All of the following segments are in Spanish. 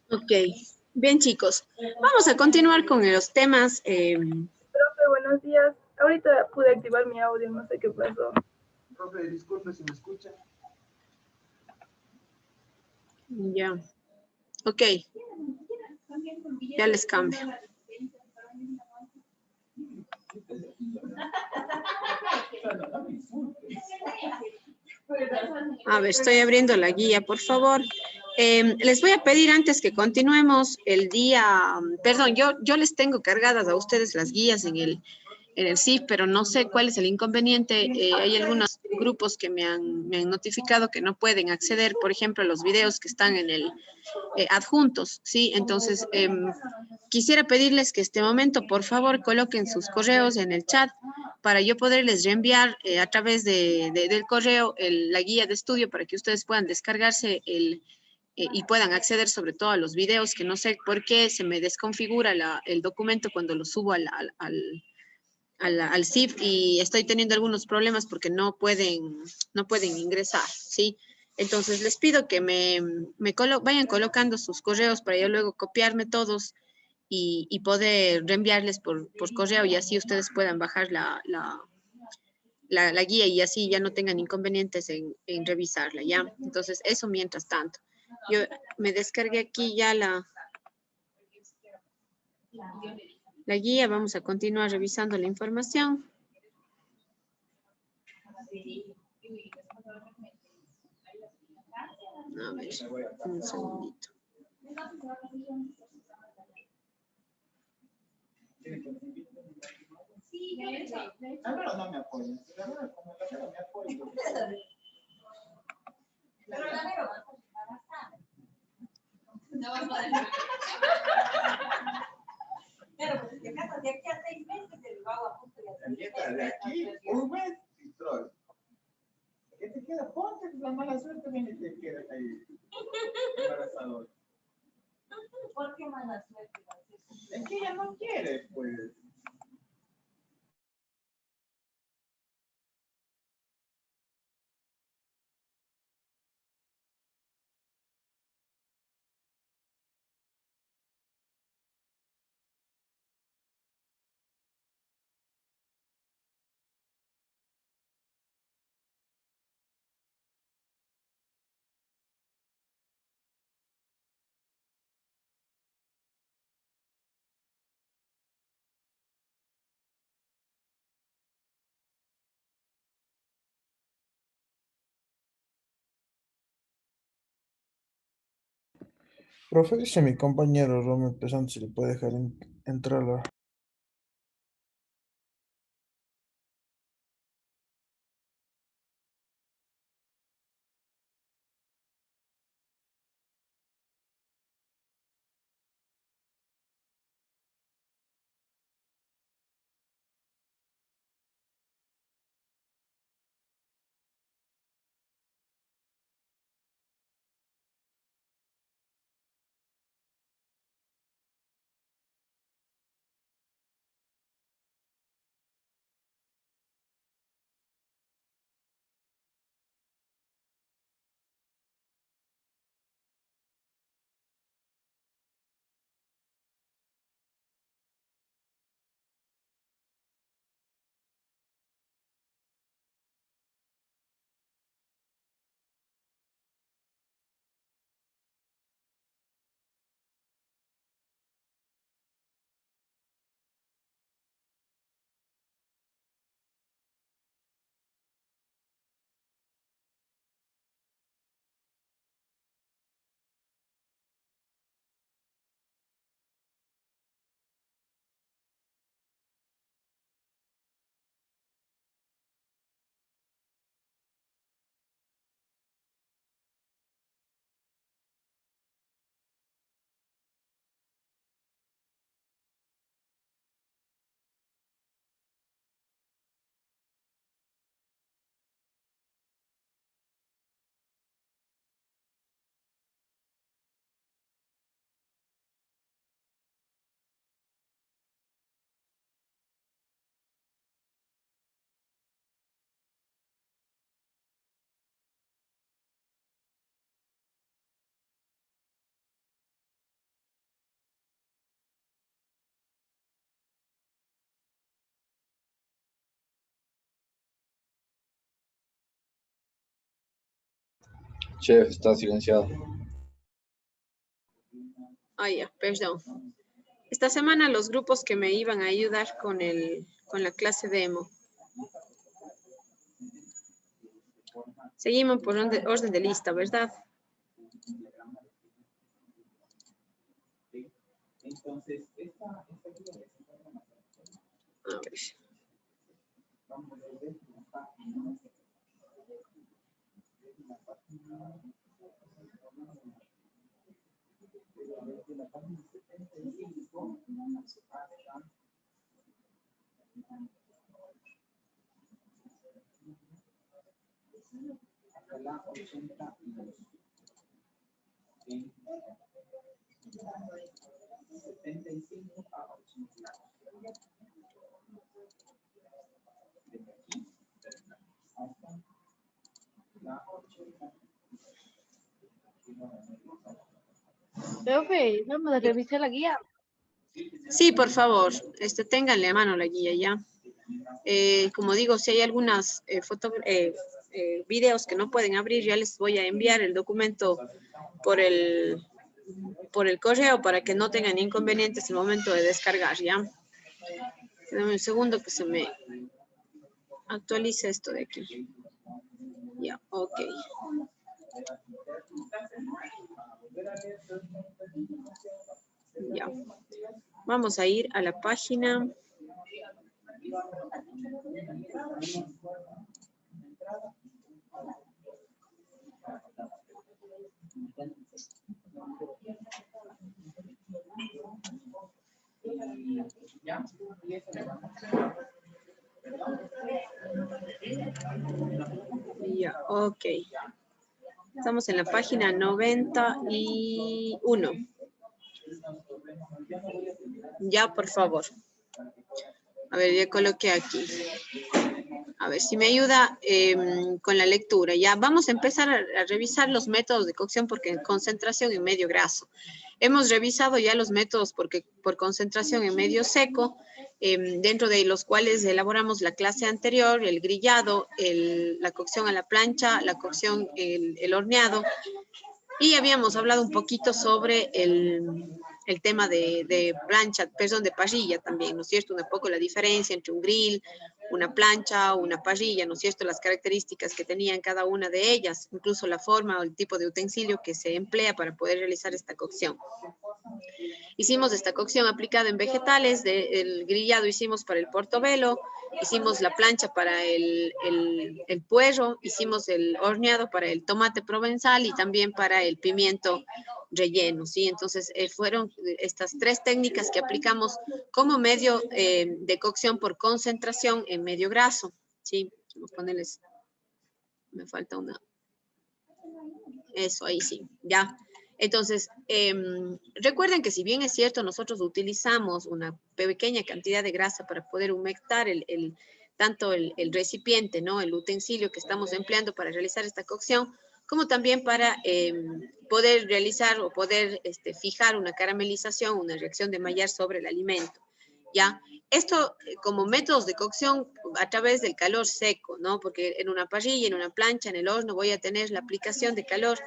Ok, bien chicos, vamos a continuar con los temas. Profe, buenos días. Ahorita pude activar mi audio, no sé qué pasó. Profe, disculpe si me escucha. Ya, ok, ya les cambio. A ver, estoy abriendo la guía, por favor. Les voy a pedir antes que continuemos el día, perdón, yo les tengo cargadas a ustedes las guías en el CIF, pero no sé cuál es el inconveniente. Hay algunos grupos que me han notificado que no pueden acceder, por ejemplo, a los videos que están en el adjuntos, ¿sí? Entonces, quisiera pedirles que este momento, por favor, coloquen sus correos en el chat para yo poderles reenviar a través del correo la guía de estudio para que ustedes puedan descargarse y puedan acceder sobre todo a los videos, que no sé por qué se me desconfigura el documento cuando lo subo al CIF y estoy teniendo algunos problemas porque no pueden ingresar, ¿sí? Entonces les pido que vayan colocando sus correos para yo luego copiarme todos y poder reenviarles por correo y así ustedes puedan bajar la guía y así ya no tengan inconvenientes en revisarla, ¿ya? Entonces eso mientras tanto. Yo me descargué aquí ya la guía, vamos a continuar revisando la información. A ver, un segundito. Álvaro no me apoya. Álvaro, como Álvaro me apoya. Pero la negro va a estar. No va a poder. Pero pues te casas de aquí a 6 meses, te lo hago a punto De aquí, un mes y troll. ¿Qué te queda? Ponte, la mala suerte viene y te quedas ahí. Embarazador. ¿Por qué mala suerte? Es que ella no quiere, pues. Profe, dice mi compañero Romeo Pesante si le puede dejar entrar a la Chef, está silenciado. Ah, ya, perdón. Esta semana los grupos que me iban a ayudar con la clase demo. Seguimos por orden de lista, ¿verdad? A ver. Profe, vamos a revisar la guía. Sí, por favor, ténganle a mano la guía ya. Como digo, si hay algunas videos que no pueden abrir, ya les voy a enviar el documento por el correo para que no tengan inconvenientes en el momento de descargar, ¿ya? Dame un segundo que se me actualice esto de aquí. Ya, ok. Ya. Vamos a ir a la página. Ya, ok. Estamos en la página 91. Ya, por favor. A ver, ya coloqué aquí. A ver si me ayuda con la lectura. Ya vamos a empezar a revisar los métodos de cocción por concentración en medio graso. Hemos revisado ya los métodos por concentración en medio seco, dentro de los cuales elaboramos la clase anterior, el grillado, la cocción a la plancha, la cocción, el horneado. Y habíamos hablado un poquito sobre el tema de plancha, perdón, de parrilla también, ¿no es cierto? Un poco la diferencia entre un grill, una plancha, una parrilla, ¿no es cierto? Las características que tenían cada una de ellas, incluso la forma o el tipo de utensilio que se emplea para poder realizar esta cocción. Hicimos esta cocción aplicada en vegetales, el grillado hicimos para el portobelo, hicimos la plancha para el puerro, hicimos el horneado para el tomate provenzal y también para el pimiento relleno, ¿sí? Entonces, fueron estas tres técnicas que aplicamos como medio de cocción por concentración en medio graso, ¿sí? Vamos a ponerles, me falta una. Eso, ahí sí, ya. Entonces, recuerden que si bien es cierto, nosotros utilizamos una pequeña cantidad de grasa para poder humectar tanto el recipiente, ¿no? El utensilio que estamos empleando para realizar esta cocción, como también para poder realizar o poder fijar una caramelización, una reacción de Maillard sobre el alimento, ¿ya? Esto como métodos de cocción a través del calor seco, ¿no? Porque en una parrilla, en una plancha, en el horno voy a tener la aplicación de calor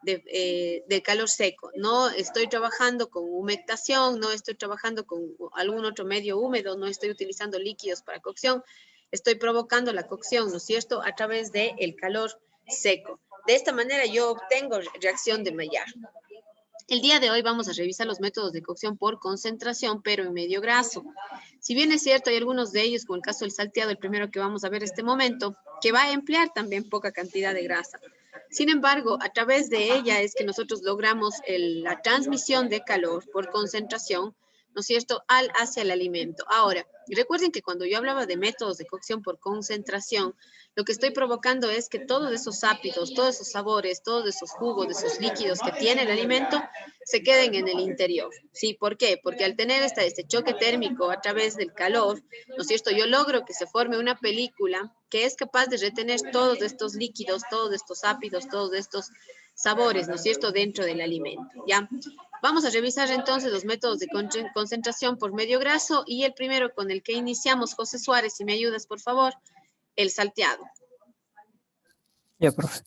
de calor seco. No estoy trabajando con humectación, no estoy trabajando con algún otro medio húmedo, no estoy utilizando líquidos para cocción, estoy provocando la cocción, ¿no es cierto?, a través del calor seco. De esta manera yo obtengo reacción de Maillard. El día de hoy vamos a revisar los métodos de cocción por concentración, pero en medio graso. Si bien es cierto, hay algunos de ellos, como el caso del salteado, el primero que vamos a ver este momento, que va a emplear también poca cantidad de grasa. Sin embargo, a través de ella es que nosotros logramos la transmisión de calor por concentración, ¿no es cierto?, hacia el alimento. Ahora, recuerden que cuando yo hablaba de métodos de cocción por concentración, lo que estoy provocando es que todos esos ápidos, todos esos sabores, todos esos jugos, esos líquidos que tiene el alimento, se queden en el interior. ¿Sí? ¿Por qué? Porque al tener este choque térmico a través del calor, ¿no es cierto?, yo logro que se forme una película que es capaz de retener todos estos líquidos, todos estos ápidos, todos estos sabores, ¿no es cierto?, dentro del alimento, ¿ya? Vamos a revisar entonces los métodos de concentración por medio graso y el primero con el que iniciamos, José Suárez, si me ayudas, por favor, el salteado. Ya, profe.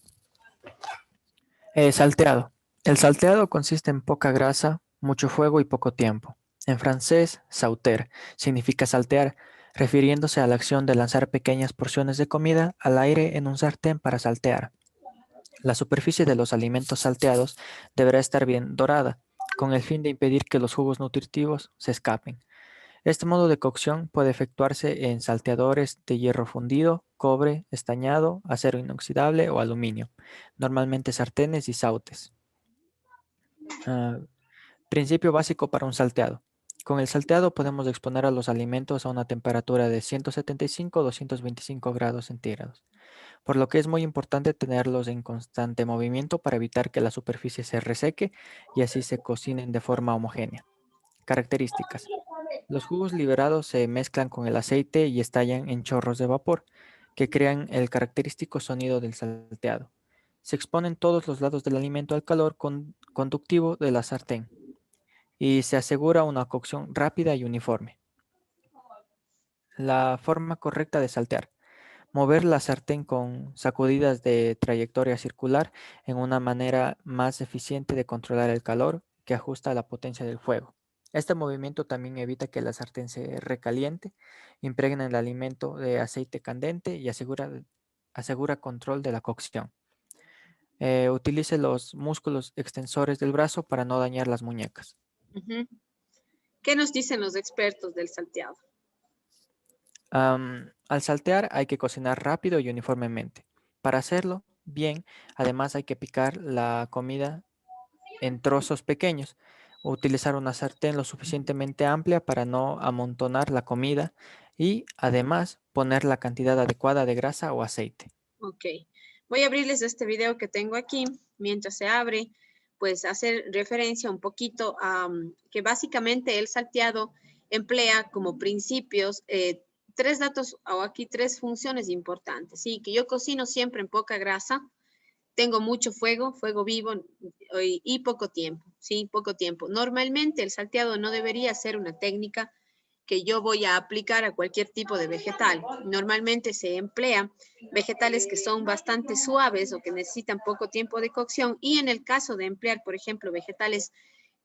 Salteado. El salteado consiste en poca grasa, mucho fuego y poco tiempo. En francés, sauter significa saltear, refiriéndose a la acción de lanzar pequeñas porciones de comida al aire en un sartén para saltear. La superficie de los alimentos salteados deberá estar bien dorada, con el fin de impedir que los jugos nutritivos se escapen. Este modo de cocción puede efectuarse en salteadores de hierro fundido, cobre, estañado, acero inoxidable o aluminio, normalmente sartenes y sautes. Ah, Principio básico para un salteado. Con el salteado podemos exponer a los alimentos a una temperatura de 175 o 225 grados centígrados, por lo que es muy importante tenerlos en constante movimiento para evitar que la superficie se reseque y así se cocinen de forma homogénea. Características. Los jugos liberados se mezclan con el aceite y estallan en chorros de vapor, que crean el característico sonido del salteado. Se exponen todos los lados del alimento al calor conductivo de la sartén y se asegura una cocción rápida y uniforme. La forma correcta de saltear. Mover la sartén con sacudidas de trayectoria circular en una manera más eficiente de controlar el calor que ajusta la potencia del fuego. Este movimiento también evita que la sartén se recaliente, impregna el alimento de aceite candente y asegura control de la cocción. Utilice los músculos extensores del brazo para no dañar las muñecas. Ujú. ¿Qué nos dicen los expertos del salteado? Al saltear hay que cocinar rápido y uniformemente. Para hacerlo bien, además hay que picar la comida en trozos pequeños. Utilizar una sartén lo suficientemente amplia para no amontonar la comida y además poner la cantidad adecuada de grasa o aceite. Ok. Voy a abrirles este video que tengo aquí. Mientras se abre, pues hacer referencia un poquito a que básicamente el salteado emplea como principios tres datos o aquí tres funciones importantes. Sí, que yo cocino siempre en poca grasa, tengo mucho fuego, fuego vivo y poco tiempo, sí, poco tiempo. Normalmente el salteado no debería ser una técnica que yo voy a aplicar a cualquier tipo de vegetal. Normalmente se emplea vegetales que son bastante suaves o que necesitan poco tiempo de cocción y en el caso de emplear, por ejemplo, vegetales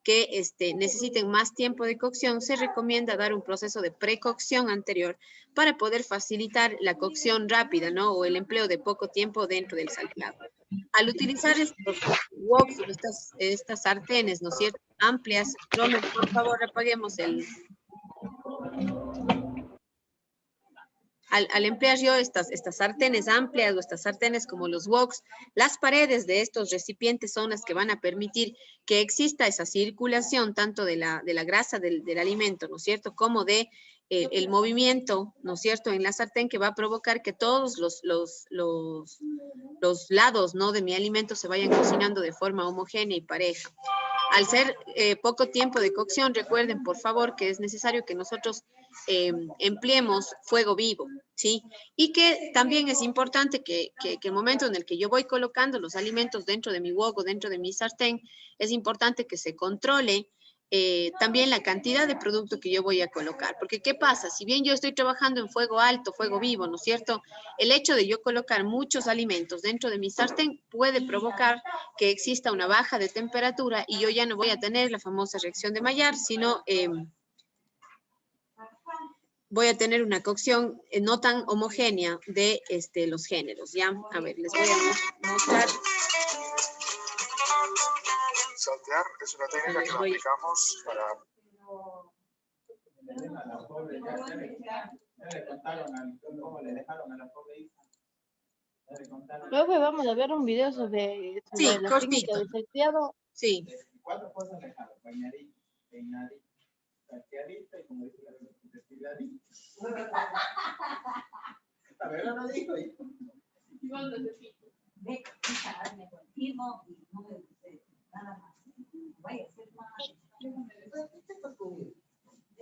que necesiten más tiempo de cocción, se recomienda dar un proceso de precocción anterior para poder facilitar la cocción rápida, ¿no? O el empleo de poco tiempo dentro del salteado. Al utilizar estos woks, estas sartenes, ¿no es cierto? Amplias, Romer, por favor, apaguemos el... Al emplear yo estas sartenes amplias o estas sartenes como los woks, las paredes de estos recipientes son las que van a permitir que exista esa circulación tanto de la grasa del alimento, ¿no es cierto?, como de el movimiento, ¿no es cierto?, en la sartén que va a provocar que todos los lados, ¿no?, de mi alimento se vayan cocinando de forma homogénea y pareja. Al ser poco tiempo de cocción, recuerden, por favor, que es necesario que nosotros empleemos fuego vivo, ¿sí? Y que también es importante que el momento en el que yo voy colocando los alimentos dentro de mi wok o dentro de mi sartén, es importante que se controle también la cantidad de producto que yo voy a colocar. Porque, ¿qué pasa? Si bien yo estoy trabajando en fuego alto, fuego vivo, ¿no es cierto? El hecho de yo colocar muchos alimentos dentro de mi sartén puede provocar que exista una baja de temperatura y yo ya no voy a tener la famosa reacción de Maillard, sino voy a tener una cocción no tan homogénea de los géneros, ¿ya? A ver, les voy a mostrar. Saltear es una técnica que aplicamos para... Luego vamos a ver un video sobre Sí, la técnica cortito. del salteado. Sí. Cuatro cosas dejaron: bañadito, peinadito, salteadito y como dice la destiladito. A ver, no dijo. Igual necesito. Ve, me confirmo y no me dice nada más. Vaya a ser más.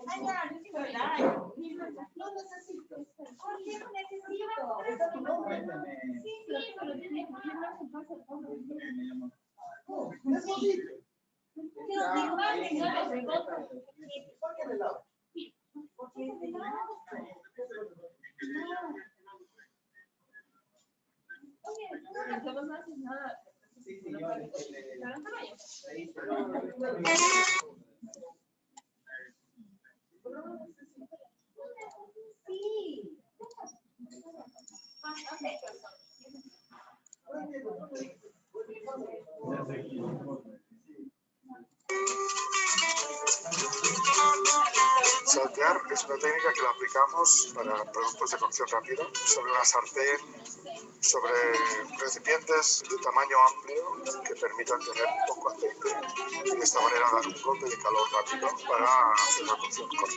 Ay, ya, no tengo nada. No necesito. ¿Por qué no necesito? Eso no lo Cuéntame. Sí, pero tiene que más en pasa todo. Necesito. Quiero firmar en ganas de voto. ¿Por qué me lo? Porque es de lado. Oye, no hacemos nada. Sí, yo Saltear es una técnica que la aplicamos para productos de cocción rápida, sobre una sartén, sobre recipientes de tamaño amplio que permitan tener poco aceite y de esta manera dar un golpe de calor rápido para hacer una cocción corta.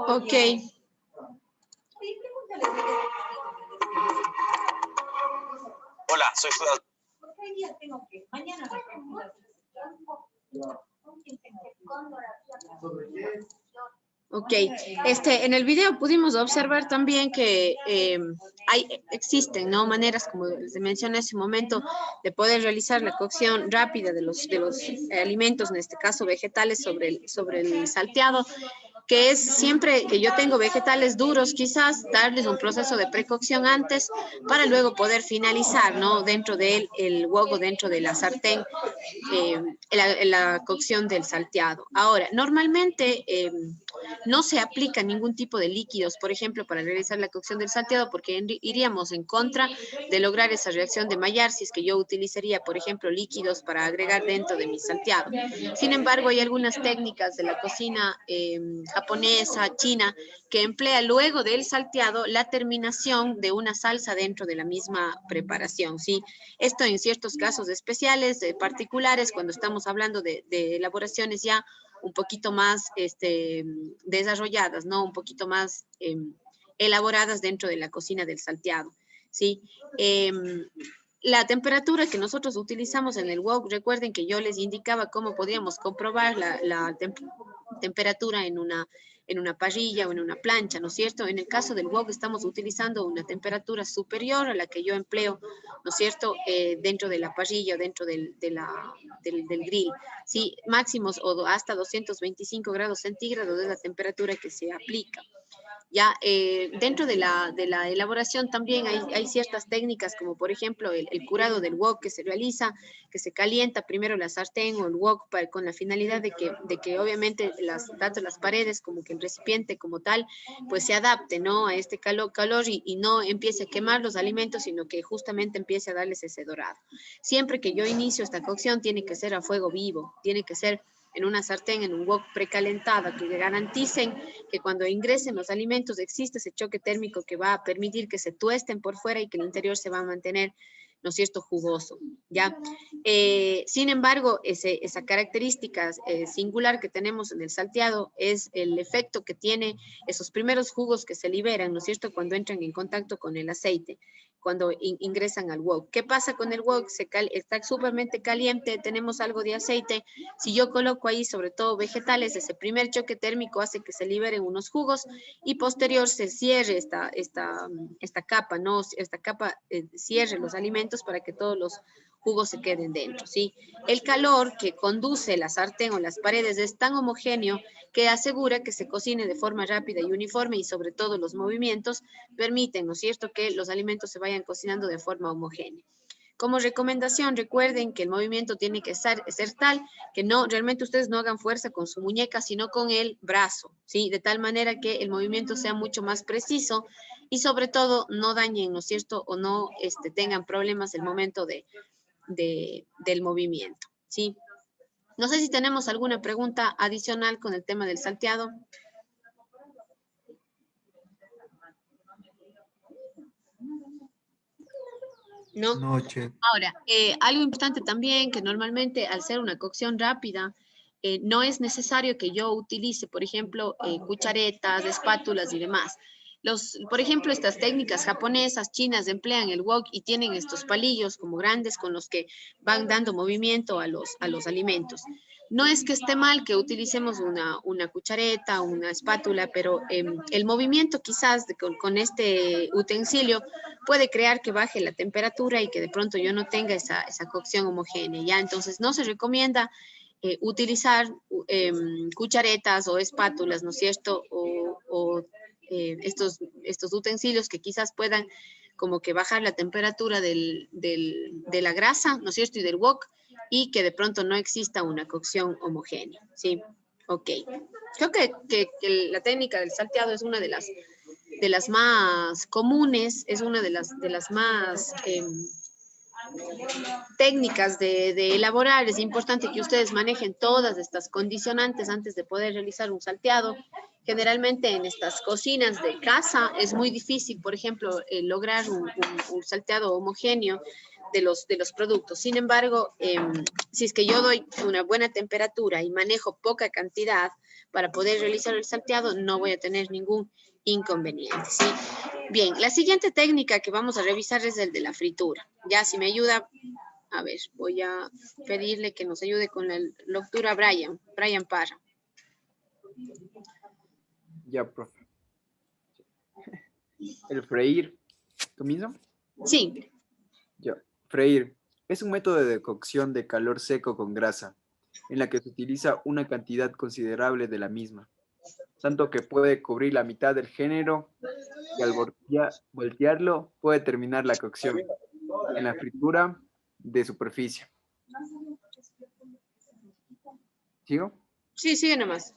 Ok. Hola, soy Juan. Porque hoy día tengo que, mañana me tengo que ¿con quién tengo que ir? Ok, en el video pudimos observar también que existen, ¿no? Maneras, como les mencioné hace un momento, de poder realizar la cocción rápida de los alimentos, en este caso vegetales, sobre el salteado, que es siempre que yo tengo vegetales duros, quizás darles un proceso de precocción antes para luego poder finalizar, ¿no? Dentro del wok o dentro de la sartén, la cocción del salteado. Ahora, normalmente no se aplica ningún tipo de líquidos, por ejemplo, para realizar la cocción del salteado, porque iríamos en contra de lograr esa reacción de Maillard si es que yo utilizaría, por ejemplo, líquidos para agregar dentro de mi salteado. Sin embargo, hay algunas técnicas de la cocina japonesa, china, que emplea luego del salteado la terminación de una salsa dentro de la misma preparación, ¿sí? Esto en ciertos casos especiales, particulares, cuando estamos hablando de elaboraciones ya un poquito más desarrolladas, ¿no? Un poquito más elaboradas dentro de la cocina del salteado, ¿sí? La temperatura que nosotros utilizamos en el wok, recuerden que yo les indicaba cómo podíamos comprobar la temperatura en una parrilla o en una plancha, ¿no es cierto? En el caso del wok estamos utilizando una temperatura superior a la que yo empleo, ¿no es cierto? Dentro de la parrilla o dentro del grill, ¿sí? Máximos o hasta 225 grados centígrados es la temperatura que se aplica. Ya dentro de la elaboración también hay ciertas técnicas, como por ejemplo el curado del wok que se realiza, que se calienta primero la sartén o el wok con la finalidad de que obviamente tanto las paredes como que el recipiente como tal, pues se adapte, ¿no? A este calor y no empiece a quemar los alimentos, sino que justamente empiece a darles ese dorado. Siempre que yo inicio esta cocción tiene que ser a fuego vivo, tiene que ser en una sartén, en un wok precalentada, que garanticen que cuando ingresen los alimentos existe ese choque térmico que va a permitir que se tuesten por fuera y que el interior se va a mantener, ¿no es cierto?, jugoso, ¿ya? Sin embargo, esa característica singular que tenemos en el salteado es el efecto que tiene esos primeros jugos que se liberan, ¿no es cierto?, cuando entran en contacto con el aceite, cuando ingresan al wok. ¿Qué pasa con el wok? Está súpermente caliente, tenemos algo de aceite. Si yo coloco ahí sobre todo vegetales, ese primer choque térmico hace que se liberen unos jugos y posterior se cierre esta capa, ¿no? Esta capa cierre los alimentos para que todos los jugos se queden dentro, ¿sí? El calor que conduce la sartén o las paredes es tan homogéneo que asegura que se cocine de forma rápida y uniforme y sobre todo los movimientos permiten, ¿no es cierto?, que los alimentos se vayan cocinando de forma homogénea. Como recomendación, recuerden que el movimiento tiene que ser tal que realmente ustedes no hagan fuerza con su muñeca, sino con el brazo, ¿sí? De tal manera que el movimiento sea mucho más preciso y sobre todo no dañen, ¿no es cierto?, o no tengan problemas el momento de del movimiento, ¿sí? No sé si tenemos alguna pregunta adicional con el tema del salteado. ¿No? Noche. Ahora, algo importante también, que normalmente al ser una cocción rápida, no es necesario que yo utilice, por ejemplo, cucharetas, espátulas y demás. Por ejemplo, estas técnicas japonesas, chinas, emplean el wok y tienen estos palillos como grandes con los que van dando movimiento a los alimentos. No es que esté mal que utilicemos una cuchareta, una espátula, pero el movimiento quizás con este utensilio puede crear que baje la temperatura y que de pronto yo no tenga esa cocción homogénea, ¿ya? Entonces no se recomienda utilizar cucharetas o espátulas, ¿no es cierto? Estos utensilios que quizás puedan como que bajar la temperatura de la grasa, ¿no es cierto? Y del wok, y que de pronto no exista una cocción homogénea, ¿sí? Ok. Creo que la técnica del salteado es una de las más comunes, es una de las más técnicas de elaborar. Es importante que ustedes manejen todas estas condicionantes antes de poder realizar un salteado. Generalmente en estas cocinas de casa es muy difícil, por ejemplo, lograr un salteado homogéneo de los productos. Sin embargo, si es que yo doy una buena temperatura y manejo poca cantidad para poder realizar el salteado, no voy a tener ningún inconveniente, ¿sí? Bien, la siguiente técnica que vamos a revisar es el de la fritura. Ya, si me ayuda, a ver, voy a pedirle que nos ayude con la lectura a Brian Parra. Ya, profe. El freír, ¿comienzo? Sí. Ya. Freír es un método de cocción de calor seco con grasa, en la que se utiliza una cantidad considerable de la misma, tanto que puede cubrir la mitad del género y al voltearlo puede terminar la cocción. En la fritura de superficie. ¿Sigo? Sí, sigue nomás.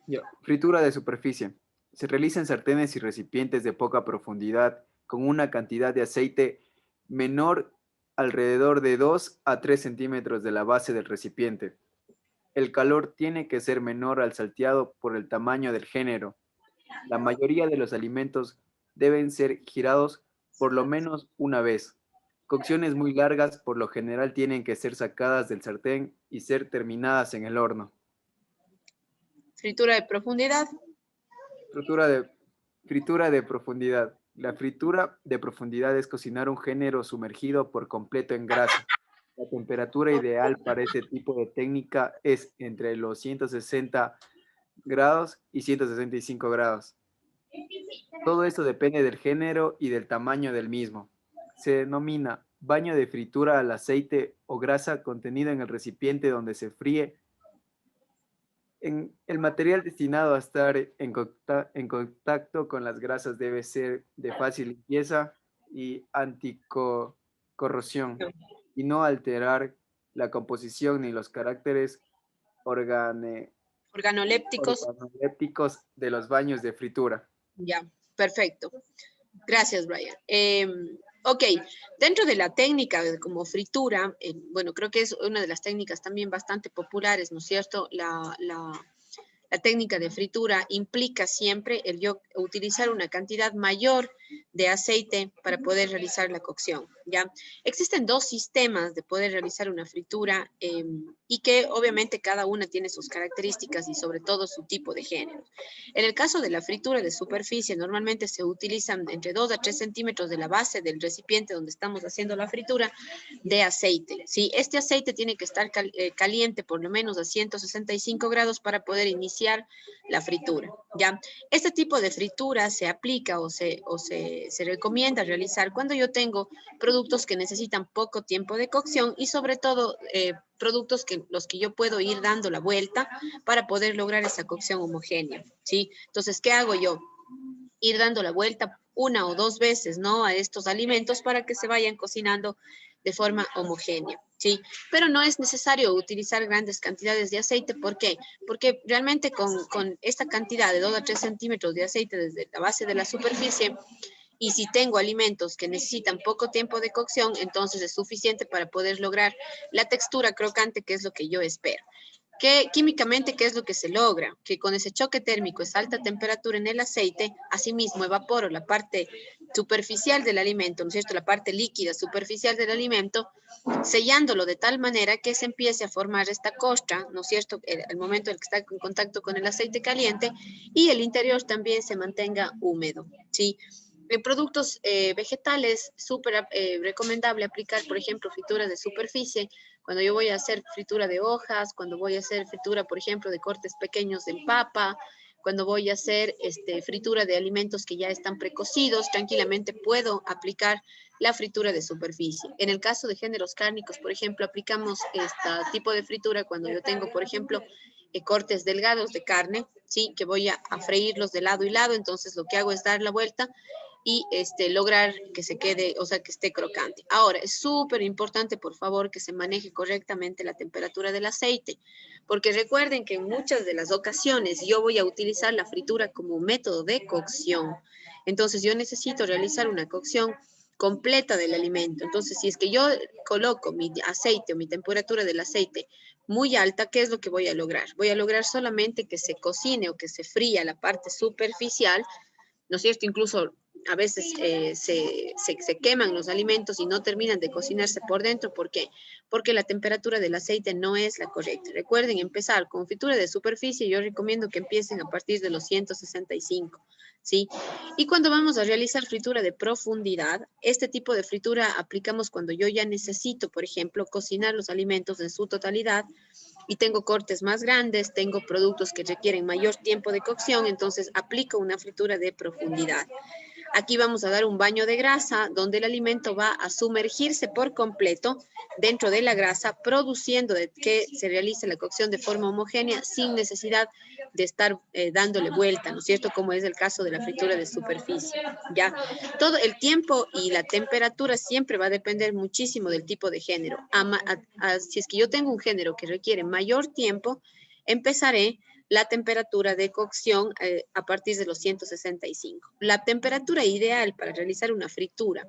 Ya. Fritura de superficie. Se realiza en sartenes y recipientes de poca profundidad con una cantidad de aceite menor alrededor de 2 a 3 centímetros de la base del recipiente. El calor tiene que ser menor al salteado por el tamaño del género. La mayoría de los alimentos deben ser girados por lo menos una vez. Cocciones muy largas por lo general tienen que ser sacadas del sartén y ser terminadas en el horno. Fritura de profundidad. Fritura de profundidad. La fritura de profundidad es cocinar un género sumergido por completo en grasa. La temperatura ideal para este tipo de técnica es entre los 160 grados y 165 grados. Todo esto depende del género y del tamaño del mismo. Se denomina baño de fritura al aceite o grasa contenido en el recipiente donde se fríe. El material destinado a estar en contacto con las grasas debe ser de fácil limpieza y anticorrosión y no alterar la composición ni los caracteres organolépticos de los baños de fritura. Ya, perfecto. Gracias, Brian. Ok, dentro de la técnica como fritura, bueno, creo que es una de las técnicas también bastante populares, ¿no es cierto? La técnica de fritura implica siempre el yo utilizar una cantidad mayor de aceite para poder realizar la cocción, ¿ya? Existen dos sistemas de poder realizar una fritura y que obviamente cada una tiene sus características y sobre todo su tipo de género. En el caso de la fritura de superficie, normalmente se utilizan entre 2 a 3 centímetros de la base del recipiente donde estamos haciendo la fritura de aceite, ¿sí? Este aceite tiene que estar caliente por lo menos a 165 grados para poder iniciar la fritura, ¿ya? Este tipo de fritura se aplica o se recomienda realizar cuando yo tengo productos que necesitan poco tiempo de cocción y sobre todo productos los que yo puedo ir dando la vuelta para poder lograr esa cocción homogénea, ¿sí? Entonces, ¿qué hago yo? Ir dando la vuelta 1 o 2 veces, ¿no? A estos alimentos para que se vayan cocinando de forma homogénea, ¿sí? Pero no es necesario utilizar grandes cantidades de aceite. ¿Por qué? Porque realmente con esta cantidad de 2 a 3 centímetros de aceite desde la base de la superficie, Y si tengo alimentos que necesitan poco tiempo de cocción, entonces es suficiente para poder lograr la textura crocante, que es lo que yo espero. Químicamente, ¿qué es lo que se logra? Que con ese choque térmico, esa alta temperatura en el aceite, asimismo evaporo la parte superficial del alimento, ¿no es cierto? La parte líquida superficial del alimento, sellándolo de tal manera que se empiece a formar esta costra, ¿no es cierto? El momento en que está en contacto con el aceite caliente, y el interior también se mantenga húmedo, ¿sí? En productos vegetales, súper recomendable aplicar, por ejemplo, frituras de superficie. Cuando yo voy a hacer fritura de hojas, cuando voy a hacer fritura, por ejemplo, de cortes pequeños de papa, cuando voy a hacer fritura de alimentos que ya están precocidos, tranquilamente puedo aplicar la fritura de superficie. En el caso de géneros cárnicos, por ejemplo, aplicamos este tipo de fritura cuando yo tengo, por ejemplo, cortes delgados de carne, ¿sí? Que voy a freírlos de lado y lado, entonces lo que hago es dar la vuelta y lograr que se quede, o sea, que esté crocante. Ahora, es súper importante, por favor, que se maneje correctamente la temperatura del aceite, porque recuerden que en muchas de las ocasiones yo voy a utilizar la fritura como método de cocción. Entonces, yo necesito realizar una cocción completa del alimento. Entonces, si es que yo coloco mi aceite o mi temperatura del aceite muy alta, ¿qué es lo que voy a lograr? Voy a lograr solamente que se cocine o que se fría la parte superficial, ¿no es cierto? Incluso a veces se queman los alimentos y no terminan de cocinarse por dentro. ¿Por qué? Porque la temperatura del aceite no es la correcta. Recuerden empezar con fritura de superficie. Yo recomiendo que empiecen a partir de los 165, ¿sí? Y cuando vamos a realizar fritura de profundidad, este tipo de fritura aplicamos cuando yo ya necesito, por ejemplo, cocinar los alimentos en su totalidad y tengo cortes más grandes, tengo productos que requieren mayor tiempo de cocción, entonces aplico una fritura de profundidad. Aquí vamos a dar un baño de grasa donde el alimento va a sumergirse por completo dentro de la grasa, produciendo que se realice la cocción de forma homogénea sin necesidad de estar dándole vuelta, ¿no es cierto? Como es el caso de la fritura de superficie, ¿ya? Todo el tiempo y la temperatura siempre va a depender muchísimo del tipo de género. Si es que yo tengo un género que requiere mayor tiempo, empezaré la temperatura de cocción a partir de los 165. La temperatura ideal para realizar una fritura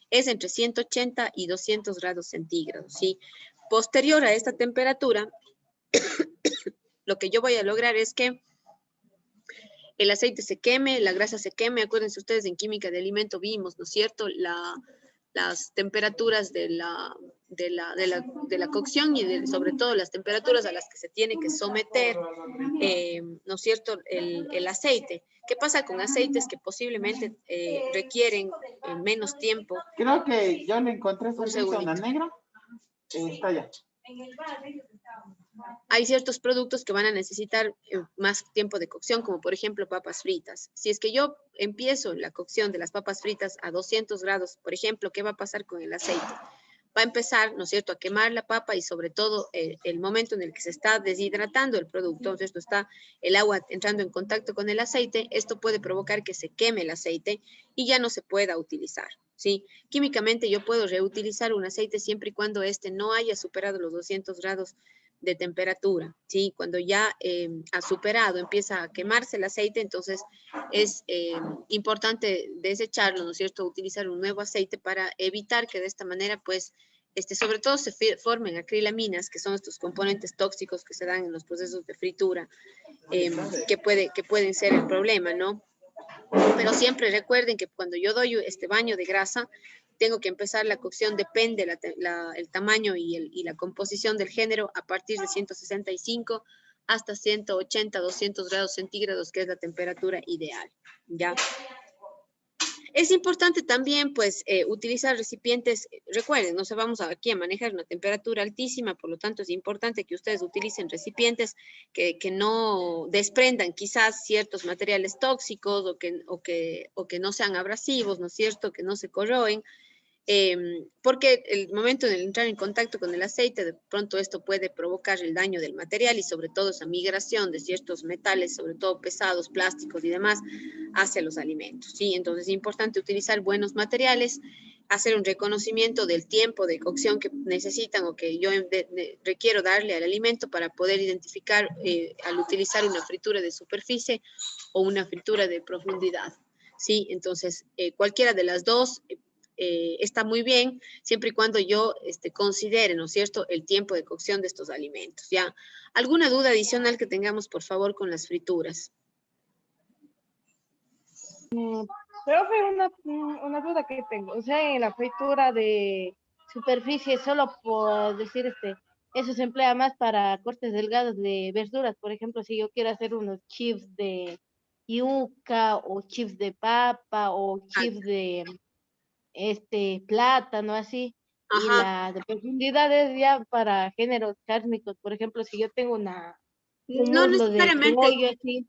es entre 180 y 200 grados centígrados, ¿sí? Posterior a esta temperatura, lo que yo voy a lograr es que el aceite se queme, la grasa se queme. Acuérdense ustedes, en química de alimento vimos, ¿no es cierto?, las temperaturas de la cocción y sobre todo las temperaturas a las que se tiene que someter, ¿no es cierto?, el aceite. ¿Qué pasa con aceites que posiblemente requieren menos tiempo? Creo que yo le encontré Un esa una segundito. negra. Está allá. Hay ciertos productos que van a necesitar más tiempo de cocción, como por ejemplo papas fritas. Si es que yo empiezo la cocción de las papas fritas a 200 grados, por ejemplo, ¿qué va a pasar con el aceite? Va a empezar, ¿no es cierto?, a quemar la papa y sobre todo el momento en el que se está deshidratando el producto, entonces esto está el agua entrando en contacto con el aceite, esto puede provocar que se queme el aceite y ya no se pueda utilizar, ¿sí? Químicamente yo puedo reutilizar un aceite siempre y cuando este no haya superado los 200 grados de temperatura, ¿sí? Cuando ya ha superado, empieza a quemarse el aceite, entonces es importante desecharlo, ¿no es cierto?, utilizar un nuevo aceite para evitar que de esta manera, pues, sobre todo se formen acrilaminas, que son estos componentes tóxicos que se dan en los procesos de fritura, que pueden ser el problema, ¿no? Pero siempre recuerden que cuando yo doy este baño de grasa, tengo que empezar la cocción, depende el tamaño y la composición del género, a partir de 165 hasta 180, 200 grados centígrados, que es la temperatura ideal, ¿ya? Es importante también, pues, utilizar recipientes. Recuerden, no se vamos aquí a manejar una temperatura altísima, por lo tanto es importante que ustedes utilicen recipientes que no desprendan quizás ciertos materiales tóxicos o que no sean abrasivos, ¿no es cierto?, que no se corroen. Porque el momento de entrar en contacto con el aceite, de pronto esto puede provocar el daño del material y sobre todo esa migración de ciertos metales, sobre todo pesados, plásticos y demás, hacia los alimentos, ¿sí? Entonces es importante utilizar buenos materiales, hacer un reconocimiento del tiempo de cocción que necesitan o que yo requiero darle al alimento para poder identificar al utilizar una fritura de superficie o una fritura de profundidad. ¿sí? Entonces, cualquiera de las dos está muy bien, siempre y cuando yo considere, ¿no es cierto?, el tiempo de cocción de estos alimentos, ¿ya? ¿Alguna duda adicional que tengamos, por favor, con las frituras? Profe, una duda que tengo. O sea, en la fritura de superficie, solo por decir eso se emplea más para cortes delgados de verduras. Por ejemplo, si yo quiero hacer unos chips de yuca o chips de papa o Ah, chips de plátano, así. Y ajá. la de profundidad es ya para géneros cárnicos. Por ejemplo, si yo tengo un No muslo de necesariamente. pollo, así.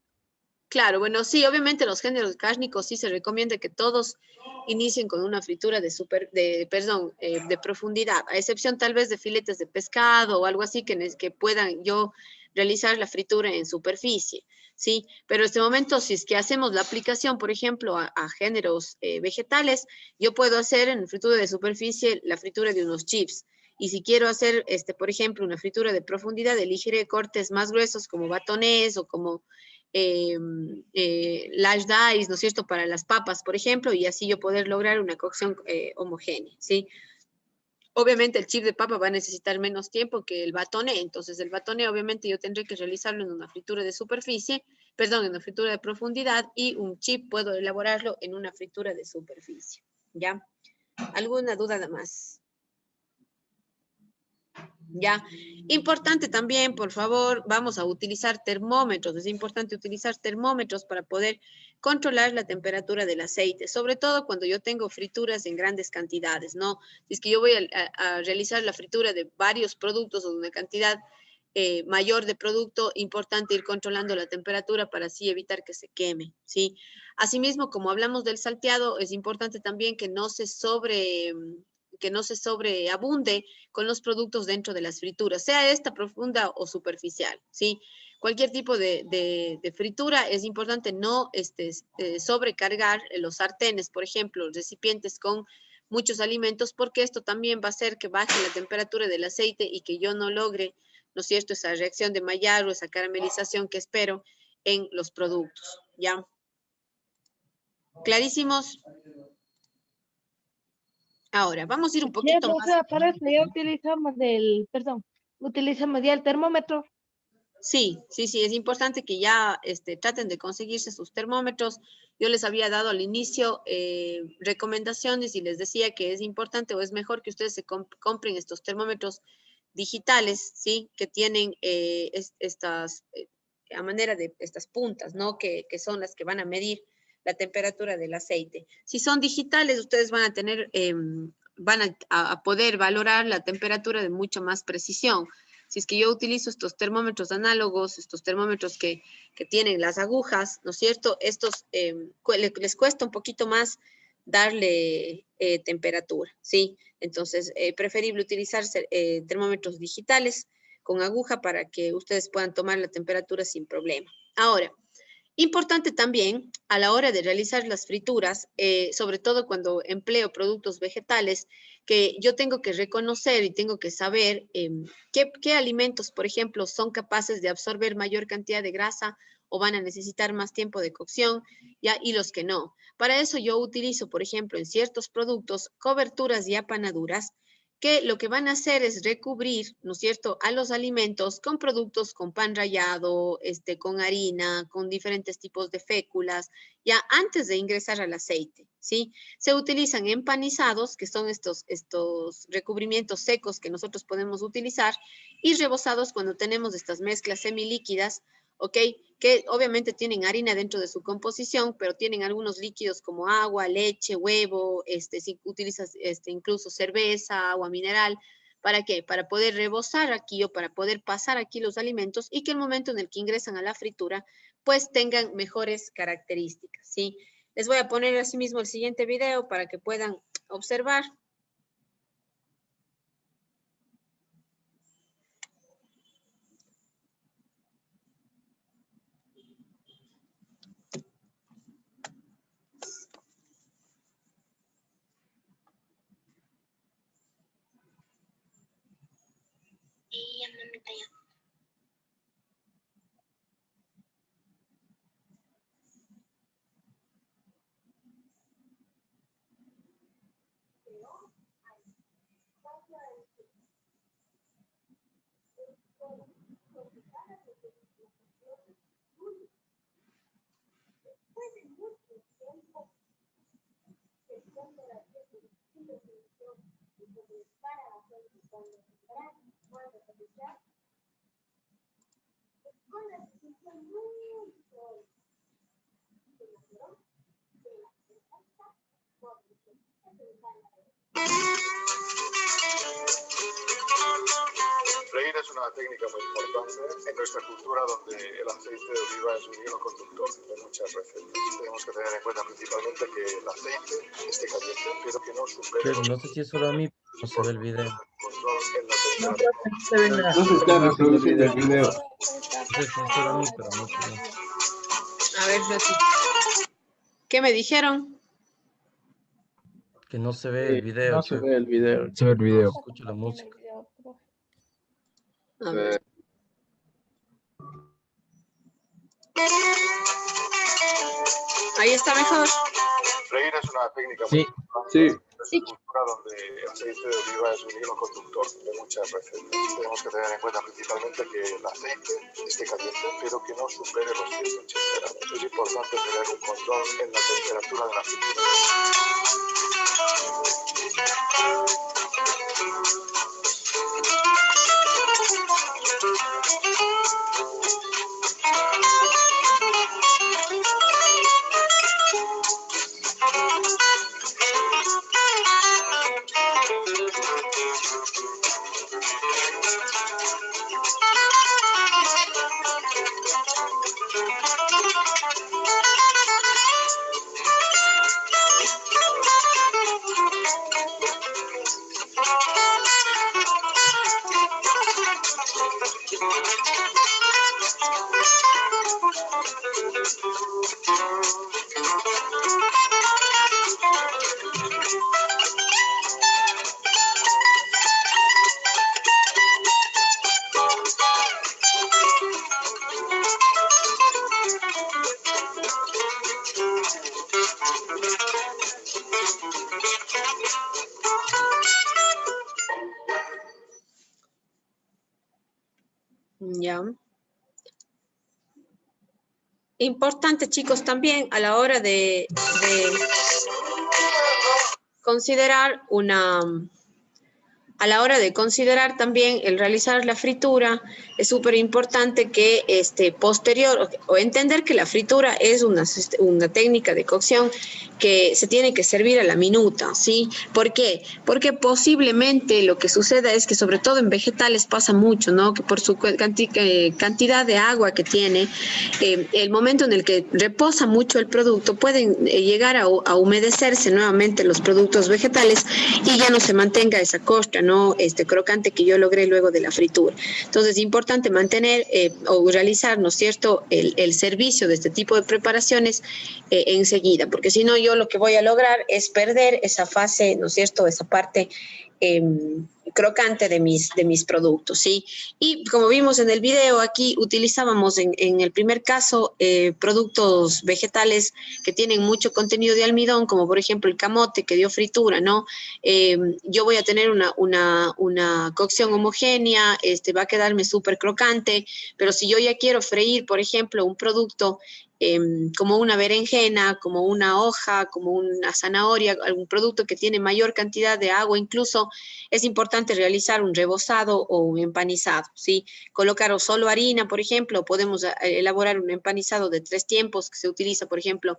Claro, bueno, sí, obviamente los géneros cárnicos sí se recomienda que todos inicien con una fritura de profundidad, a excepción tal vez de filetes de pescado o algo así que puedan yo realizar la fritura en superficie, ¿sí? Pero en este momento, si es que hacemos la aplicación, por ejemplo, a géneros vegetales, yo puedo hacer en fritura de superficie la fritura de unos chips. Y si quiero hacer, por ejemplo, una fritura de profundidad, elegiré cortes más gruesos como batones o como lash dice, ¿no es cierto?, para las papas, por ejemplo, y así yo poder lograr una cocción homogénea, ¿sí? Obviamente el chip de papa va a necesitar menos tiempo que el batone, entonces el batone obviamente yo tendré que realizarlo en una fritura de superficie, perdón, en una fritura de profundidad, y un chip puedo elaborarlo en una fritura de superficie, ¿ya? ¿Alguna duda más? Ya, importante también, por favor, vamos a utilizar termómetros. Es importante utilizar termómetros para poder controlar la temperatura del aceite, sobre todo cuando yo tengo frituras en grandes cantidades, ¿no? Si es que yo voy a realizar la fritura de varios productos o de una cantidad mayor de producto, importante ir controlando la temperatura para así evitar que se queme, ¿sí? Asimismo, como hablamos del salteado, es importante también que no se sobreabunde con los productos dentro de las frituras, sea esta profunda o superficial, ¿sí? Cualquier tipo de fritura es importante no sobrecargar los sartenes, por ejemplo, recipientes con muchos alimentos, porque esto también va a hacer que baje la temperatura del aceite y que yo no logre, ¿no es cierto?, esa reacción de Maillard o esa caramelización que espero en los productos, ¿ya? ¿Clarísimos? Ahora, vamos a ir un Sí, poquito o más. sea, para eso ya utilizamos ya el termómetro. Sí, es importante que ya traten de conseguirse sus termómetros. Yo les había dado al inicio recomendaciones y les decía que es importante o es mejor que ustedes se compren estos termómetros digitales, ¿sí? Que tienen a manera de estas puntas, ¿no? Que son las que van a medir la temperatura del aceite. Si son digitales, ustedes van a tener, a poder valorar la temperatura de mucha más precisión. Si es que yo utilizo estos termómetros análogos, estos termómetros que tienen las agujas, ¿no es cierto? Estos les cuesta un poquito más darle temperatura, ¿sí? Entonces, preferible utilizar termómetros digitales con aguja para que ustedes puedan tomar la temperatura sin problema. Ahora, importante también a la hora de realizar las frituras, sobre todo cuando empleo productos vegetales, que yo tengo que reconocer y tengo que saber qué alimentos, por ejemplo, son capaces de absorber mayor cantidad de grasa o van a necesitar más tiempo de cocción, ¿ya? Y los que no. Para eso yo utilizo, por ejemplo, en ciertos productos, coberturas y apanaduras que lo que van a hacer es recubrir, ¿no es cierto?, a los alimentos con productos con pan rallado, con harina, con diferentes tipos de féculas, ya antes de ingresar al aceite, ¿sí? Se utilizan empanizados, que son estos recubrimientos secos que nosotros podemos utilizar, y rebozados cuando tenemos estas mezclas semilíquidas, ¿ok? Que obviamente tienen harina dentro de su composición, pero tienen algunos líquidos como agua, leche, huevo, si utilizas incluso cerveza, agua mineral. ¿Para qué? Para poder rebozar aquí o para poder pasar aquí los alimentos y que el momento en el que ingresan a la fritura, pues tengan mejores características, ¿sí? Les voy a poner asimismo el siguiente video para que puedan observar. Freír es una técnica muy importante en nuestra cultura donde el aceite de oliva es un hilo conductor de muchas recetas. Tenemos que tener en cuenta principalmente que el aceite esté caliente, pero que no supere Pero no sé si es solo a mí, no se ve el video. control en la No, temperatura. profe, no se ve nada. No se está reproduciendo el video. No sé si es solo a mí, pero a mí sí. A ver, Rosy. ¿Qué me dijeron? Que no se ve el video. No se ve el video. Se ve el video. Escucho la música. A ver. Ahí está mejor. Freír es una técnica Sí. muy importante Sí. en nuestra cultura donde el aceite de oliva es un hilo conductor de muchas recetas. Tenemos que tener en cuenta principalmente que el aceite esté caliente, pero que no supere los 180 grados. Es importante tener un control en la temperatura de la fritura. Ya. Importante, chicos, también a la hora de considerar a la hora de considerar también el realizar la fritura, es súper importante que posterior, o entender que la fritura es una técnica de cocción que se tiene que servir a la minuta, ¿sí? ¿Por qué? Porque posiblemente lo que suceda es que sobre todo en vegetales pasa mucho, ¿no? Que por su cantidad de agua que tiene, el momento en el que reposa mucho el producto, pueden llegar a humedecerse nuevamente los productos vegetales y ya no se mantenga esa costra, ¿no? Crocante que yo logré luego de la fritura. Entonces, es importante mantener o realizar, ¿no es cierto?, el servicio de este tipo de preparaciones enseguida, porque si no, yo lo que voy a lograr es perder esa fase, ¿no es cierto?, esa parte crocante de mis productos, ¿sí? Y como vimos en el video, aquí utilizábamos en el primer caso productos vegetales que tienen mucho contenido de almidón, como por ejemplo el camote que dio fritura, ¿no? Yo voy a tener una cocción homogénea, va a quedarme súper crocante, pero si yo ya quiero freír, por ejemplo, un producto como una berenjena, como una hoja, como una zanahoria, algún producto que tiene mayor cantidad de agua, incluso es importante realizar un rebozado o un empanizado, ¿sí? Colocar o solo harina, por ejemplo, podemos elaborar un empanizado de 3 tiempos que se utiliza, por ejemplo,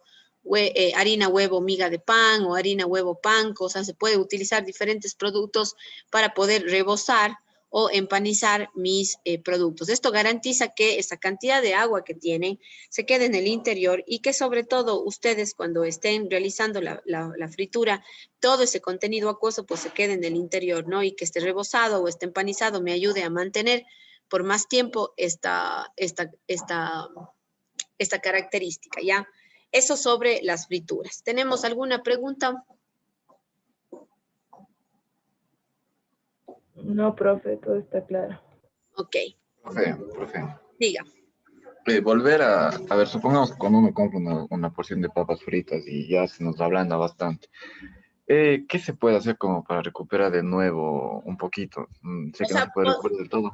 harina, huevo, miga de pan o harina, huevo, pan, cosas, se puede utilizar diferentes productos para poder rebozar o empanizar mis productos. Esto garantiza que esa cantidad de agua que tienen se quede en el interior y que sobre todo ustedes cuando estén realizando la fritura, todo ese contenido acuoso pues se quede en el interior, ¿no? Y que este rebozado o este empanizado me ayude a mantener por más tiempo esta característica, ¿ya? Eso sobre las frituras. ¿Tenemos alguna pregunta? No, profe, todo está claro. Ok. Profe. Diga. Volver a ver, supongamos que cuando uno compra una porción de papas fritas y ya se nos ablanda bastante, ¿qué se puede hacer como para recuperar de nuevo un poquito? Sé que no se puede recuperar del todo.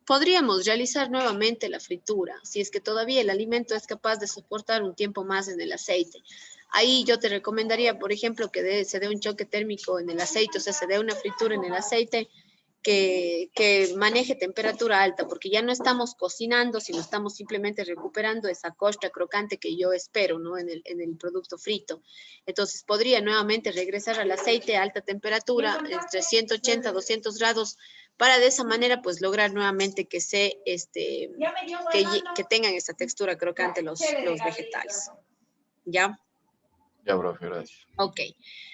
podríamos realizar nuevamente la fritura, si es que todavía el alimento es capaz de soportar un tiempo más en el aceite. Ahí yo te recomendaría, por ejemplo, que se dé un choque térmico en el aceite, o sea, se dé una fritura en el aceite que maneje temperatura alta, porque ya no estamos cocinando, sino estamos simplemente recuperando esa costra crocante que yo espero, ¿no? En el producto frito. Entonces, podría nuevamente regresar al aceite a alta temperatura, entre 180 a 200 grados, para de esa manera, pues, lograr nuevamente que que tengan esa textura crocante los vegetales. ¿Ya? Ya, profe, gracias. Ok.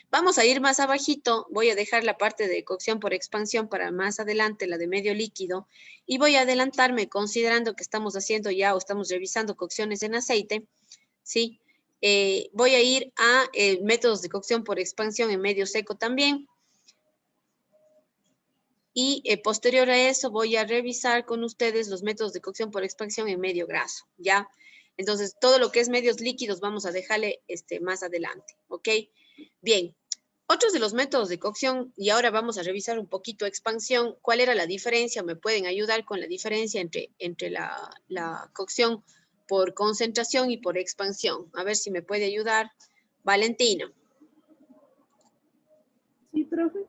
Vamos a ir más abajito. Voy a dejar la parte de cocción por expansión para más adelante, la de medio líquido. Y voy a adelantarme considerando que estamos haciendo ya o estamos revisando cocciones en aceite. ¿Sí? Voy a ir a métodos de cocción por expansión en medio seco también. Y posterior a eso voy a revisar con ustedes los métodos de cocción por expansión en medio graso, ¿ya? Entonces, todo lo que es medios líquidos vamos a dejarle más adelante, ¿ok? Bien, otros de los métodos de cocción, y ahora vamos a revisar un poquito expansión. ¿Cuál era la diferencia? Me pueden ayudar con la diferencia entre la cocción por concentración y por expansión. A ver si me puede ayudar Valentina. Sí, profe.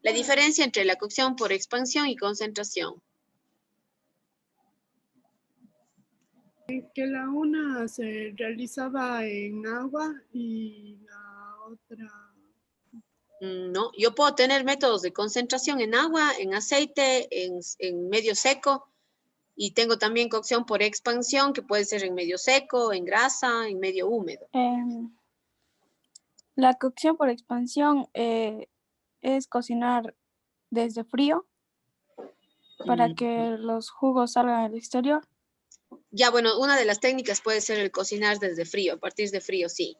La diferencia entre la cocción por expansión y concentración. Que la una se realizaba en agua y la otra... No, yo puedo tener métodos de concentración en agua, en aceite, en medio seco, y tengo también cocción por expansión, que puede ser en medio seco, en grasa, en medio húmedo. La cocción por expansión es cocinar desde frío para que los jugos salgan al exterior. Ya, bueno, una de las técnicas puede ser el cocinar desde frío, a partir de frío, sí.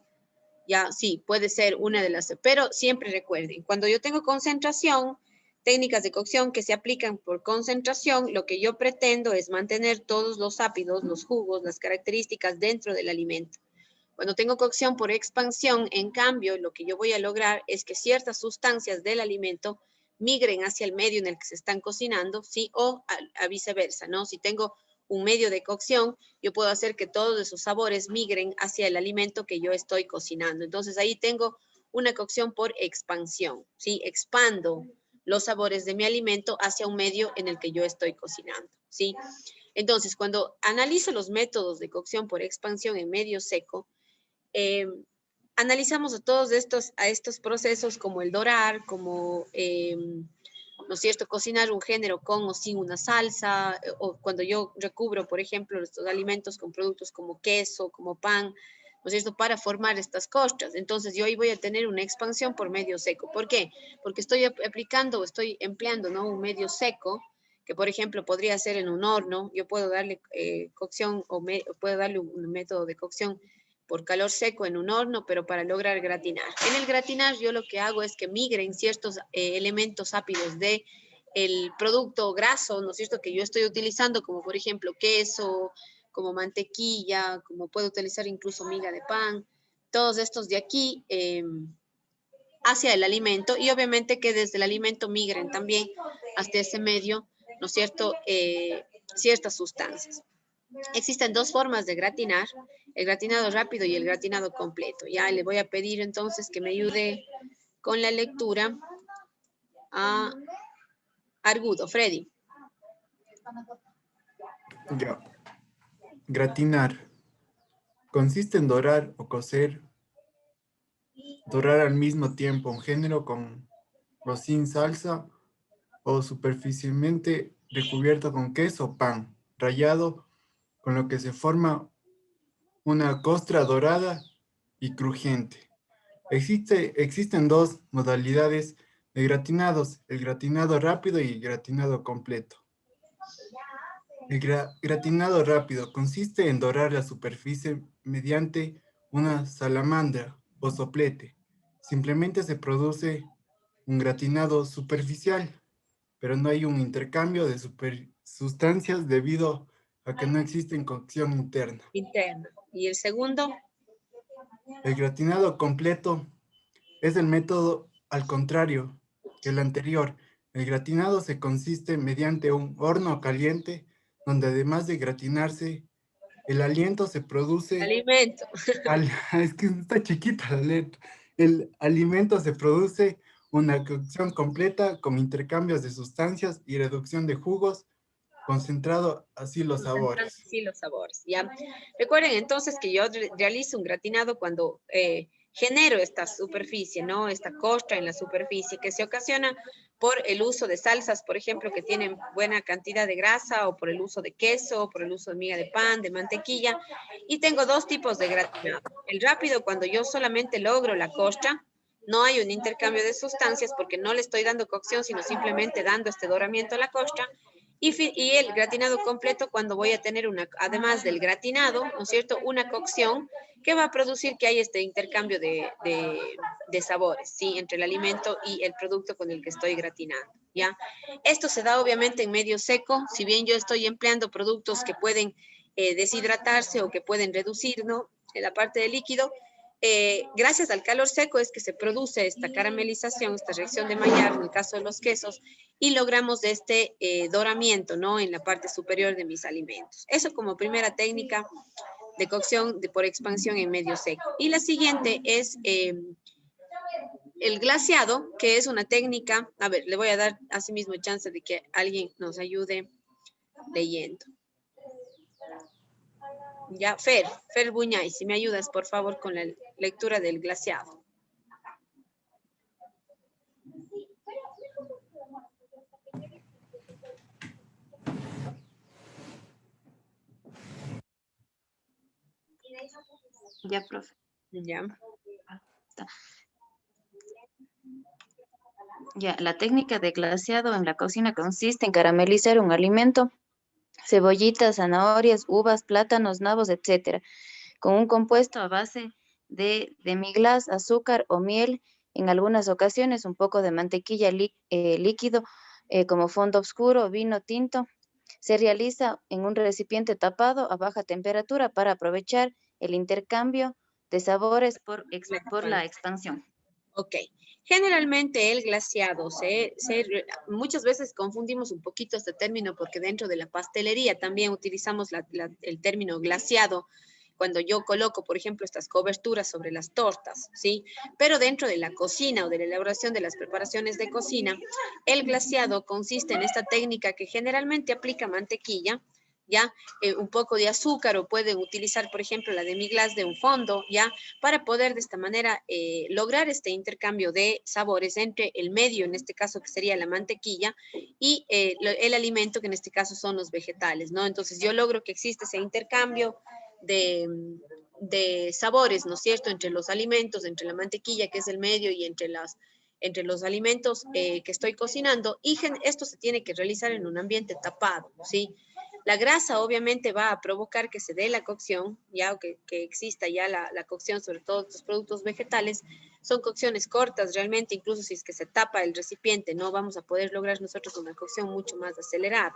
Ya, sí, puede ser una de las, pero siempre recuerden, cuando yo tengo concentración, técnicas de cocción que se aplican por concentración, lo que yo pretendo es mantener todos los ácidos, los jugos, las características dentro del alimento. Cuando tengo cocción por expansión, en cambio, lo que yo voy a lograr es que ciertas sustancias del alimento migren hacia el medio en el que se están cocinando, ¿sí? O a viceversa, ¿no? Si tengo un medio de cocción, yo puedo hacer que todos esos sabores migren hacia el alimento que yo estoy cocinando. Entonces, ahí tengo una cocción por expansión, ¿sí? Expando los sabores de mi alimento hacia un medio en el que yo estoy cocinando, ¿sí? Entonces, cuando analizo los métodos de cocción por expansión en medio seco, analizamos a todos estos procesos como el dorar, como, ¿no es cierto?, cocinar un género con o sin una salsa, o cuando yo recubro, por ejemplo, estos alimentos con productos como queso, como pan, ¿no es cierto?, para formar estas costras. Entonces, yo ahí voy a tener una expansión por medio seco. ¿Por qué? Porque estoy aplicando, estoy empleando, ¿no?, un medio seco, que por ejemplo podría ser en un horno. Yo puedo darle cocción puedo darle un método de cocción por calor seco en un horno, pero para lograr gratinar. En el gratinar yo lo que hago es que migren ciertos elementos ácidos de el producto graso, ¿no es cierto?, que yo estoy utilizando, como por ejemplo queso, como mantequilla, como puedo utilizar incluso miga de pan, todos estos de aquí hacia el alimento, y obviamente que desde el alimento migren también hasta ese medio, ¿no es cierto?, ciertas sustancias. Existen dos formas de gratinar, el gratinado rápido y el gratinado completo. Ya le voy a pedir entonces que me ayude con la lectura a Argudo. Freddy. Ya. Gratinar. Consiste en dorar o cocer. Dorar al mismo tiempo un género con o sin salsa o superficialmente recubierto con queso o pan rallado, con lo que se forma una costra dorada y crujiente. Existen dos modalidades de gratinados, el gratinado rápido y el gratinado completo. El gratinado rápido consiste en dorar la superficie mediante una salamandra o soplete. Simplemente se produce un gratinado superficial, pero no hay un intercambio de sustancias debido a que no existe cocción interna. ¿Y el segundo? El gratinado completo es el método al contrario que el anterior, El gratinado se consiste mediante un horno caliente, donde además de gratinarse, el aliento se produce... Alimento. Es que está chiquita la letra. El alimento se produce una cocción completa con intercambios de sustancias y reducción de jugos, concentrado así los sabores. Sí, los sabores, ¿ya? Recuerden entonces que yo realizo un gratinado cuando genero esta superficie, ¿no? Esta costra en la superficie que se ocasiona por el uso de salsas, por ejemplo, que tienen buena cantidad de grasa, o por el uso de queso, o por el uso de miga de pan, de mantequilla. Y tengo dos tipos de gratinado. El rápido, cuando yo solamente logro la costra, no hay un intercambio de sustancias porque no le estoy dando cocción, sino simplemente dando este doramiento a la costra. Y el gratinado completo cuando voy a tener además del gratinado, ¿no es cierto?, una cocción que va a producir que haya este intercambio de sabores, ¿sí?, entre el alimento y el producto con el que estoy gratinando, ¿ya? Esto se da obviamente en medio seco, si bien yo estoy empleando productos que pueden deshidratarse o que pueden reducir, ¿no?, en la parte del líquido. Gracias al calor seco es que se produce esta caramelización, esta reacción de Maillard en el caso de los quesos, y logramos este doramiento, ¿no?, en la parte superior de mis alimentos. Eso como primera técnica de cocción por expansión en medio seco. Y la siguiente es el glaseado, que es una técnica, a ver, le voy a dar asimismo chance de que alguien nos ayude leyendo. Ya, Fer Buñay, si me ayudas, por favor, con la lectura del glaseado. Ya, profe. Ya. Ya, la técnica de glaseado en la cocina consiste en caramelizar un alimento, cebollitas, zanahorias, uvas, plátanos, nabos, etcétera, con un compuesto a base de demi-glace, azúcar o miel, en algunas ocasiones un poco de mantequilla líquido como fondo oscuro, vino tinto. Se realiza en un recipiente tapado a baja temperatura para aprovechar el intercambio de sabores por la expansión. Ok. Generalmente el glaseado, muchas veces confundimos un poquito este término porque dentro de la pastelería también utilizamos el término glaseado cuando yo coloco, por ejemplo, estas coberturas sobre las tortas, ¿sí? Pero dentro de la cocina o de la elaboración de las preparaciones de cocina, el glaseado consiste en esta técnica que generalmente aplica mantequilla, ¿ya? Un poco de azúcar, o pueden utilizar, por ejemplo, la demi-glace de un fondo, ¿ya? Para poder de esta manera lograr este intercambio de sabores entre el medio, en este caso que sería la mantequilla, y el alimento, que en este caso son los vegetales, ¿no? Entonces yo logro que existe ese intercambio de sabores, ¿no es cierto?, entre los alimentos, entre la mantequilla, que es el medio, y entre los alimentos que estoy cocinando, y esto se tiene que realizar en un ambiente tapado, ¿sí? La grasa obviamente va a provocar que se dé la cocción, ya, o que exista ya la cocción, sobre todo estos productos vegetales. Son cocciones cortas realmente, incluso si es que se tapa el recipiente, no vamos a poder lograr nosotros una cocción mucho más acelerada,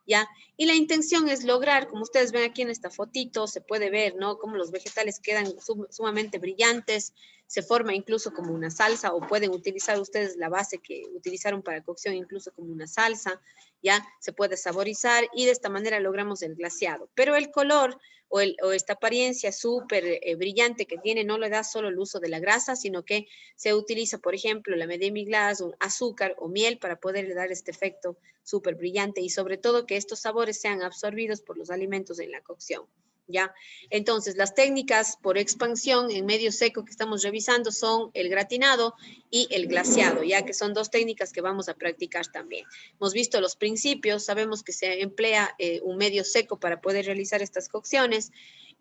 ¿ya? Y la intención es lograr, como ustedes ven aquí en esta fotito, se puede ver, ¿no?, cómo los vegetales quedan sumamente brillantes, se forma incluso como una salsa, o pueden utilizar ustedes la base que utilizaron para cocción incluso como una salsa, ¿ya? Se puede saborizar y de esta manera logramos el glaseado. Pero el color o esta apariencia súper brillante que tiene no le da solo el uso de la grasa, sino que se utiliza, por ejemplo, la demi-glace, azúcar o miel para poderle dar este efecto súper brillante, y sobre todo que estos sabores sean absorbidos por los alimentos en la cocción, ¿ya? Entonces, las técnicas por expansión en medio seco que estamos revisando son el gratinado y el glaseado, ya que son dos técnicas que vamos a practicar también. Hemos visto los principios, sabemos que se emplea un medio seco para poder realizar estas cocciones.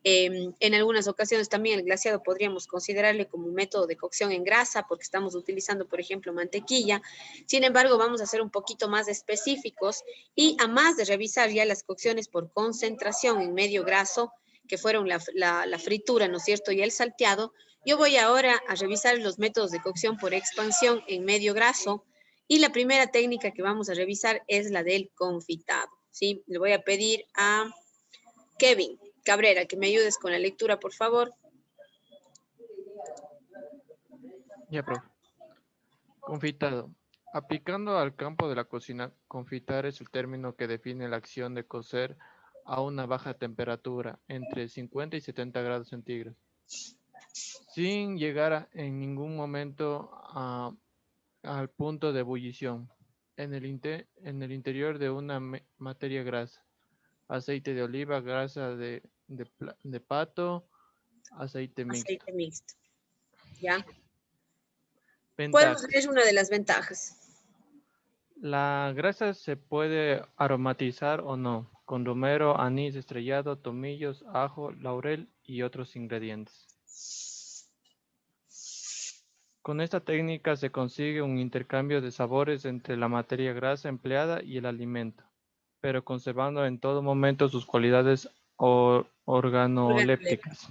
En algunas ocasiones también el glaseado podríamos considerarle como un método de cocción en grasa, porque estamos utilizando, por ejemplo, mantequilla. Sin embargo, vamos a ser un poquito más específicos, y a más de revisar ya las cocciones por concentración en medio graso, que fueron la fritura, ¿no es cierto?, y el salteado, yo voy ahora a revisar los métodos de cocción por expansión en medio graso, y la primera técnica que vamos a revisar es la del confitado, ¿sí? Le voy a pedir a Kevin Cabrera que me ayudes con la lectura, por favor. Ya, profe. Confitado. Aplicando al campo de la cocina, confitar es el término que define la acción de cocer a una baja temperatura, entre 50 y 70 grados centígrados, sin llegar en ningún momento al punto de ebullición, en el interior de una materia grasa, aceite de oliva, grasa de pato, aceite mixto. Aceite mixto. ¿Ya? Ventajas. Podemos ver una de las ventajas. La grasa se puede aromatizar o no, con romero, anís estrellado, tomillos, ajo, laurel y otros ingredientes. Con esta técnica se consigue un intercambio de sabores entre la materia grasa empleada y el alimento, pero conservando en todo momento sus cualidades organolépticas.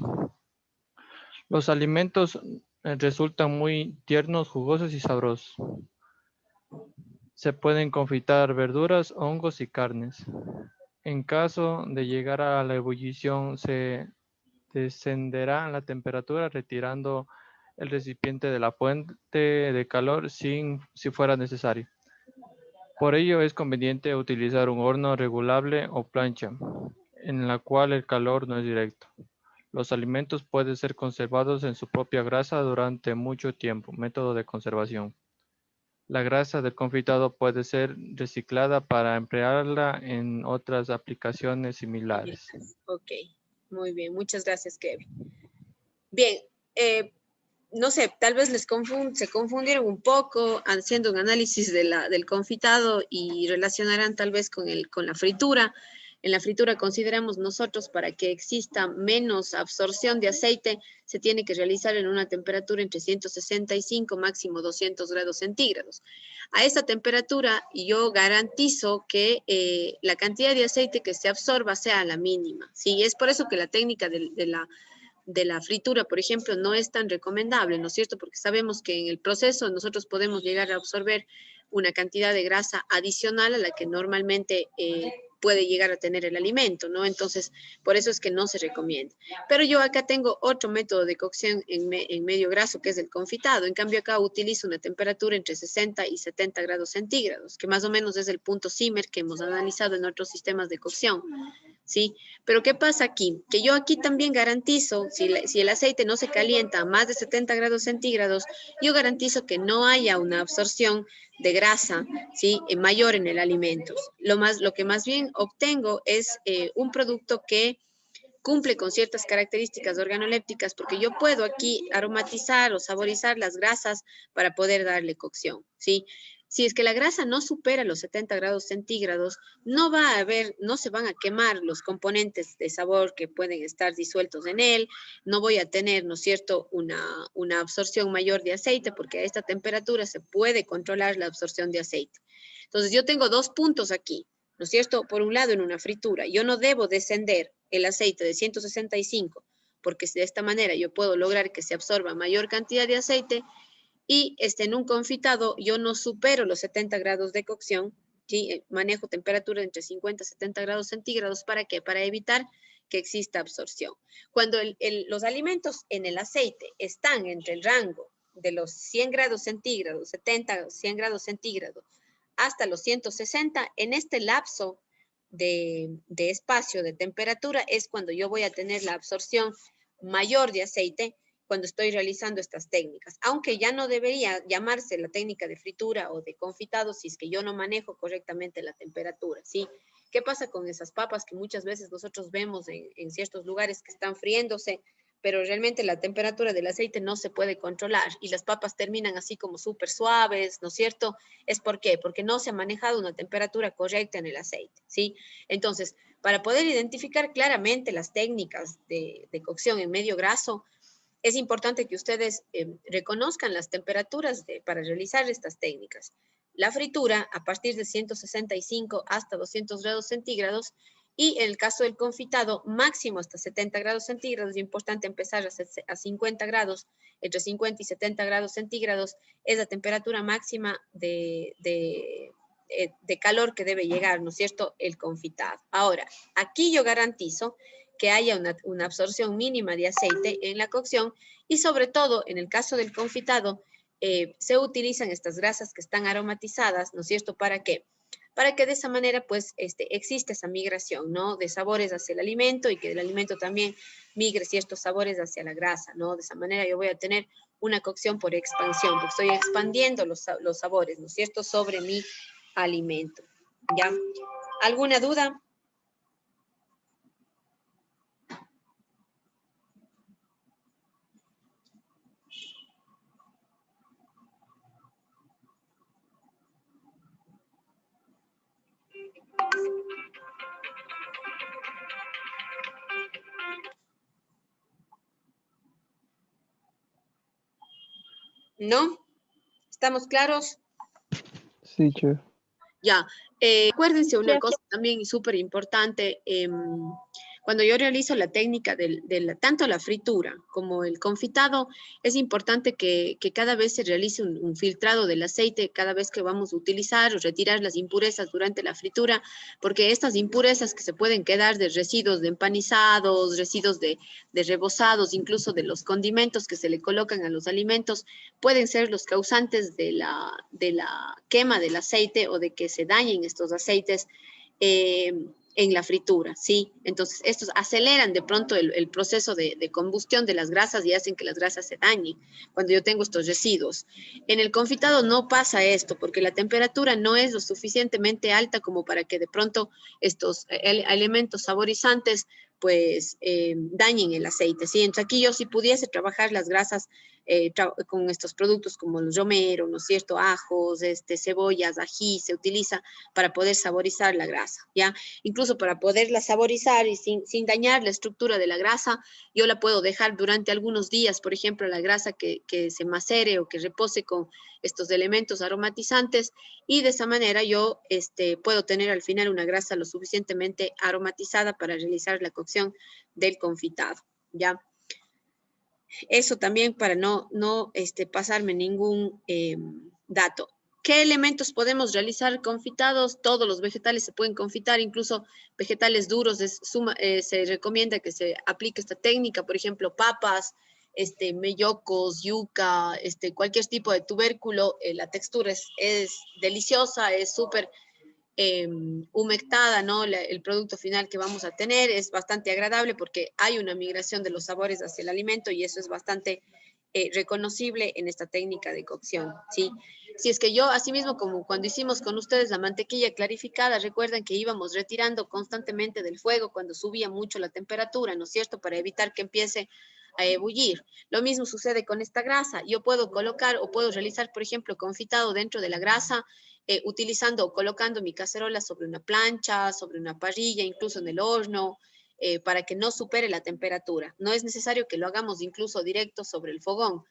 Los alimentos resultan muy tiernos, jugosos y sabrosos. Se pueden confitar verduras, hongos y carnes. En caso de llegar a la ebullición, se descenderá la temperatura retirando el recipiente de la fuente de calor si fuera necesario. Por ello es conveniente utilizar un horno regulable o plancha, en la cual el calor no es directo. Los alimentos pueden ser conservados en su propia grasa durante mucho tiempo. Método de conservación. La grasa del confitado puede ser reciclada para emplearla en otras aplicaciones similares. Ok, muy bien. Muchas gracias, Kevin. Bien, no sé, tal vez se confundieron un poco haciendo un análisis del confitado y relacionarán tal vez con la fritura. En la fritura consideramos nosotros para que exista menos absorción de aceite, se tiene que realizar en una temperatura entre 165, máximo 200 grados centígrados. A esta temperatura yo garantizo que la cantidad de aceite que se absorba sea la mínima. Sí, es por eso que la técnica de la fritura, por ejemplo, no es tan recomendable, ¿no es cierto? Porque sabemos que en el proceso nosotros podemos llegar a absorber una cantidad de grasa adicional a la que normalmente puede llegar a tener el alimento, ¿no? Entonces, por eso es que no se recomienda. Pero yo acá tengo otro método de cocción en medio graso, que es el confitado. En cambio, acá utilizo una temperatura entre 60 y 70 grados centígrados, que más o menos es el punto Simmer que hemos analizado en otros sistemas de cocción. ¿Sí? Pero ¿qué pasa aquí? Que yo aquí también garantizo, si el aceite no se calienta a más de 70 grados centígrados, yo garantizo que no haya una absorción de grasa, ¿sí? Mayor en el alimento. Lo que más bien obtengo es un producto que cumple con ciertas características organolépticas, porque yo puedo aquí aromatizar o saborizar las grasas para poder darle cocción, ¿sí? Si es que la grasa no supera los 70 grados centígrados, no se van a quemar los componentes de sabor que pueden estar disueltos en él, no voy a tener, ¿no es cierto?, una absorción mayor de aceite, porque a esta temperatura se puede controlar la absorción de aceite. Entonces, yo tengo dos puntos aquí, ¿no es cierto? Por un lado, en una fritura, yo no debo descender el aceite de 165, porque de esta manera yo puedo lograr que se absorba mayor cantidad de aceite, y en un confitado yo no supero los 70 grados de cocción, ¿sí? Manejo temperatura entre 50 y 70 grados centígrados, ¿para qué? Para evitar que exista absorción. Cuando los alimentos en el aceite están entre el rango de los 100 grados centígrados, 70, 100 grados centígrados, hasta los 160, en este lapso de espacio de temperatura es cuando yo voy a tener la absorción mayor de aceite, cuando estoy realizando estas técnicas, aunque ya no debería llamarse la técnica de fritura o de confitado si es que yo no manejo correctamente la temperatura, ¿sí? ¿Qué pasa con esas papas que muchas veces nosotros vemos en ciertos lugares que están friéndose, pero realmente la temperatura del aceite no se puede controlar y las papas terminan así como súper suaves, ¿no es cierto? ¿Es por qué? Porque no se ha manejado una temperatura correcta en el aceite, ¿sí? Entonces, para poder identificar claramente las técnicas de cocción en medio graso, es importante que ustedes reconozcan las temperaturas para realizar estas técnicas. La fritura a partir de 165 hasta 200 grados centígrados y en el caso del confitado máximo hasta 70 grados centígrados. Es importante empezar a 50 grados, entre 50 y 70 grados centígrados es la temperatura máxima de calor que debe llegar, ¿no es cierto?, el confitado. Ahora, aquí yo garantizo que haya una absorción mínima de aceite en la cocción y sobre todo en el caso del confitado se utilizan estas grasas que están aromatizadas, ¿no es cierto? ¿Para qué? Para que de esa manera, pues, existe esa migración, ¿no? De sabores hacia el alimento y que el alimento también migre ciertos sabores hacia la grasa, ¿no? De esa manera yo voy a tener una cocción por expansión, porque estoy expandiendo los sabores, ¿no es cierto?, sobre mi alimento, ¿ya? ¿Alguna duda? ¿No? ¿Estamos claros? Sí, chef. Ya, acuérdense una cosa también súper importante, cuando yo realizo la técnica tanto la fritura como el confitado, es importante que cada vez se realice un filtrado del aceite cada vez que vamos a utilizar o retirar las impurezas durante la fritura, porque estas impurezas que se pueden quedar de residuos de empanizados, residuos de rebozados, incluso de los condimentos que se le colocan a los alimentos, pueden ser los causantes de la quema del aceite o de que se dañen estos aceites en la fritura, ¿sí? Entonces, estos aceleran de pronto el proceso de combustión de las grasas y hacen que las grasas se dañen cuando yo tengo estos residuos. En el confitado no pasa esto, porque la temperatura no es lo suficientemente alta como para que de pronto estos elementos saborizantes pues dañen el aceite, ¿sí? Entonces aquí yo si pudiese trabajar las grasas con estos productos como el romero, ¿no es cierto? Ajos, cebollas, ají, se utiliza para poder saborizar la grasa, ¿ya? Incluso para poderla saborizar y sin dañar la estructura de la grasa, yo la puedo dejar durante algunos días, por ejemplo, la grasa que se macere o que repose con estos elementos aromatizantes y de esa manera yo puedo tener al final una grasa lo suficientemente aromatizada para realizar la cocción del confitado, ¿ya? Eso también para no pasarme ningún dato. ¿Qué elementos podemos realizar confitados? Todos los vegetales se pueden confitar, incluso vegetales duros. Se recomienda que se aplique esta técnica, por ejemplo, papas, mellocos, yuca, cualquier tipo de tubérculo. La textura es deliciosa, es súper humectada, ¿no? El producto final que vamos a tener es bastante agradable porque hay una migración de los sabores hacia el alimento y eso es bastante reconocible en esta técnica de cocción, ¿sí? Si es que yo, asimismo, como cuando hicimos con ustedes la mantequilla clarificada, recuerden que íbamos retirando constantemente del fuego cuando subía mucho la temperatura, ¿no es cierto? Para evitar que empiece a ebullir. Lo mismo sucede con esta grasa. Yo puedo colocar o puedo realizar, por ejemplo, confitado dentro de la grasa, utilizando o colocando mi cacerola sobre una plancha, sobre una parrilla, incluso en el horno, para que no supere la temperatura. No es necesario que lo hagamos incluso directo sobre el fogón.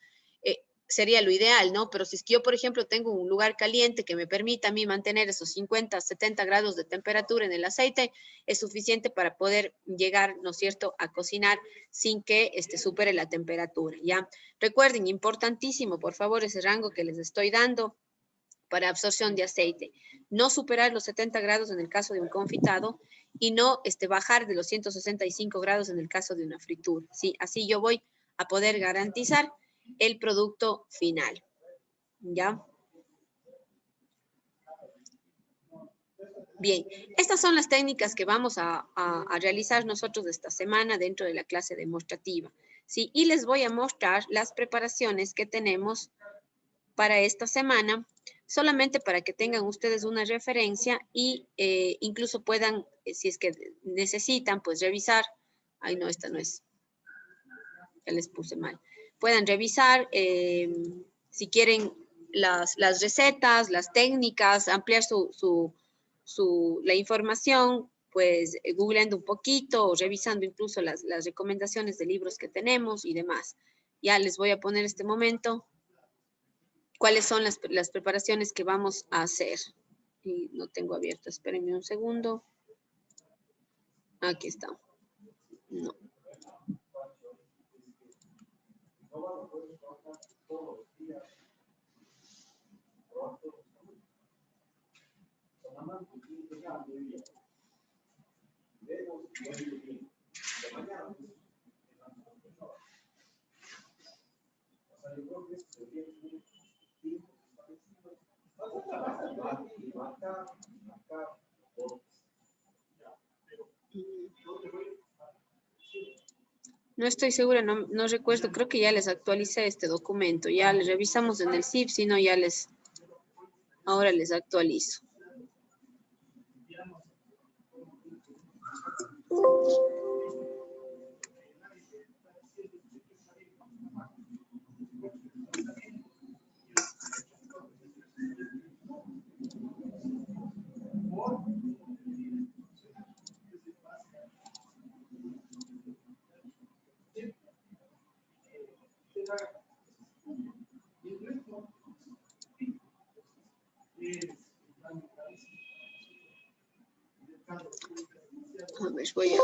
Sería lo ideal, ¿no? Pero si es que yo, por ejemplo, tengo un lugar caliente que me permita a mí mantener esos 50, 70 grados de temperatura en el aceite, es suficiente para poder llegar, ¿no es cierto?, a cocinar sin que supere la temperatura, ¿ya? Recuerden, importantísimo, por favor, ese rango que les estoy dando para absorción de aceite. No superar los 70 grados en el caso de un confitado y no bajar de los 165 grados en el caso de una fritura, ¿sí? Así yo voy a poder garantizar el producto final, ¿ya? Bien, estas son las técnicas que vamos a realizar nosotros esta semana dentro de la clase demostrativa, ¿sí? Y les voy a mostrar las preparaciones que tenemos para esta semana, solamente para que tengan ustedes una referencia y incluso puedan, si es que necesitan, pues revisar. Ay, no, esta no es. Ya les puse mal. Puedan revisar, si quieren, las recetas, las técnicas, ampliar la información, pues googleando un poquito o revisando incluso las recomendaciones de libros que tenemos y demás. Ya les voy a poner este momento cuáles son las preparaciones que vamos a hacer. Y no tengo abierto, espérenme un segundo. Aquí está. No. No estoy segura, no recuerdo, creo que ya les actualicé este documento, ya les revisamos en el CIF, si no ya ahora les actualizo. A ver, voy a...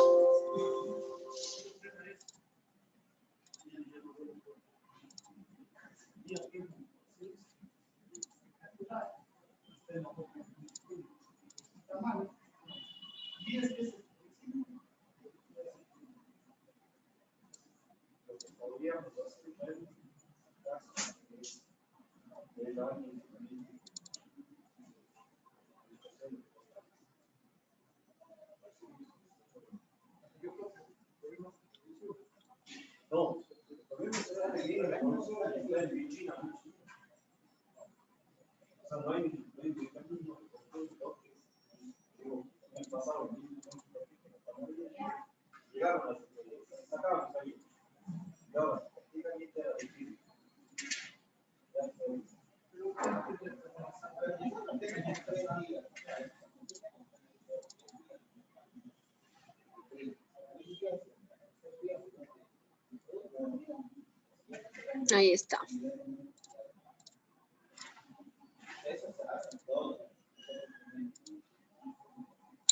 Ahí está.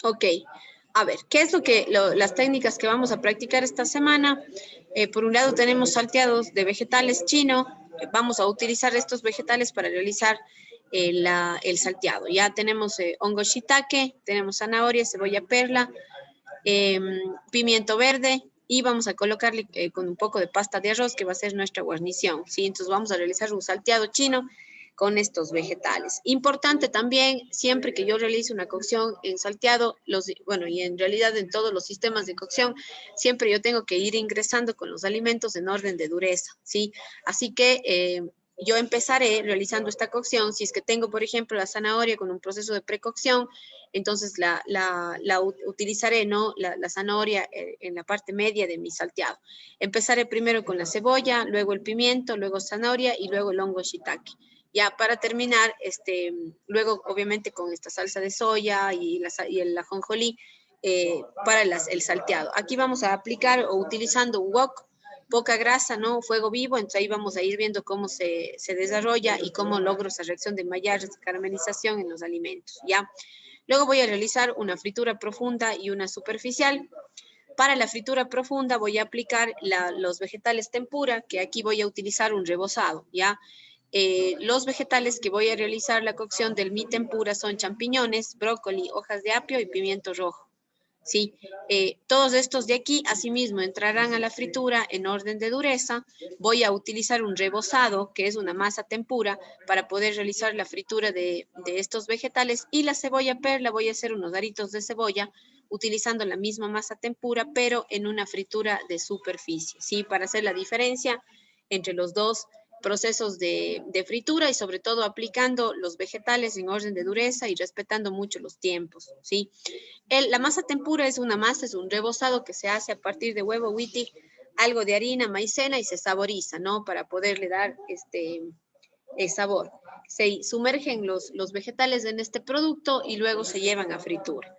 Ok, a ver, ¿qué es las técnicas que vamos a practicar esta semana? Por un lado tenemos salteados de vegetales chino. Vamos a utilizar estos vegetales para realizar el salteado. Ya tenemos hongo shiitake, tenemos zanahoria, cebolla perla, pimiento verde y vamos a colocarle con un poco de pasta de arroz que va a ser nuestra guarnición, ¿sí? Entonces vamos a realizar un salteado chino con estos vegetales. Importante también, siempre que yo realice una cocción en salteado, y en realidad en todos los sistemas de cocción, siempre yo tengo que ir ingresando con los alimentos en orden de dureza, ¿sí? Así que yo empezaré realizando esta cocción. Si es que tengo, por ejemplo, la zanahoria con un proceso de precocción, entonces la utilizaré, ¿no? La zanahoria en la parte media de mi salteado. Empezaré primero con la cebolla, luego el pimiento, luego zanahoria y luego el hongo shiitake. Ya para terminar, luego obviamente con esta salsa de soya y el ajonjolí para el salteado. Aquí vamos a aplicar o utilizando un wok, poca grasa, ¿no? Fuego vivo, entonces ahí vamos a ir viendo cómo se desarrolla y cómo logro esa reacción de maillage, caramelización en los alimentos, ¿ya? Luego voy a realizar una fritura profunda y una superficial. Para la fritura profunda voy a aplicar los vegetales tempura, que aquí voy a utilizar un rebozado, ¿ya? Los vegetales que voy a realizar la cocción del mi tempura son champiñones, brócoli, hojas de apio y pimiento rojo. Sí, todos estos de aquí asimismo entrarán a la fritura en orden de dureza. Voy a utilizar un rebozado, que es una masa tempura, para poder realizar la fritura de estos vegetales. Y la cebolla perla, voy a hacer unos aritos de cebolla utilizando la misma masa tempura, pero en una fritura de superficie, ¿sí? Para hacer la diferencia entre los dos procesos de fritura y sobre todo aplicando los vegetales en orden de dureza y respetando mucho los tiempos, ¿sí? La masa tempura es una masa, es un rebozado que se hace a partir de huevo Wheatie, algo de harina, maicena y se saboriza, ¿no? Para poderle dar sabor. Se sumergen los vegetales en este producto y luego se llevan a fritura.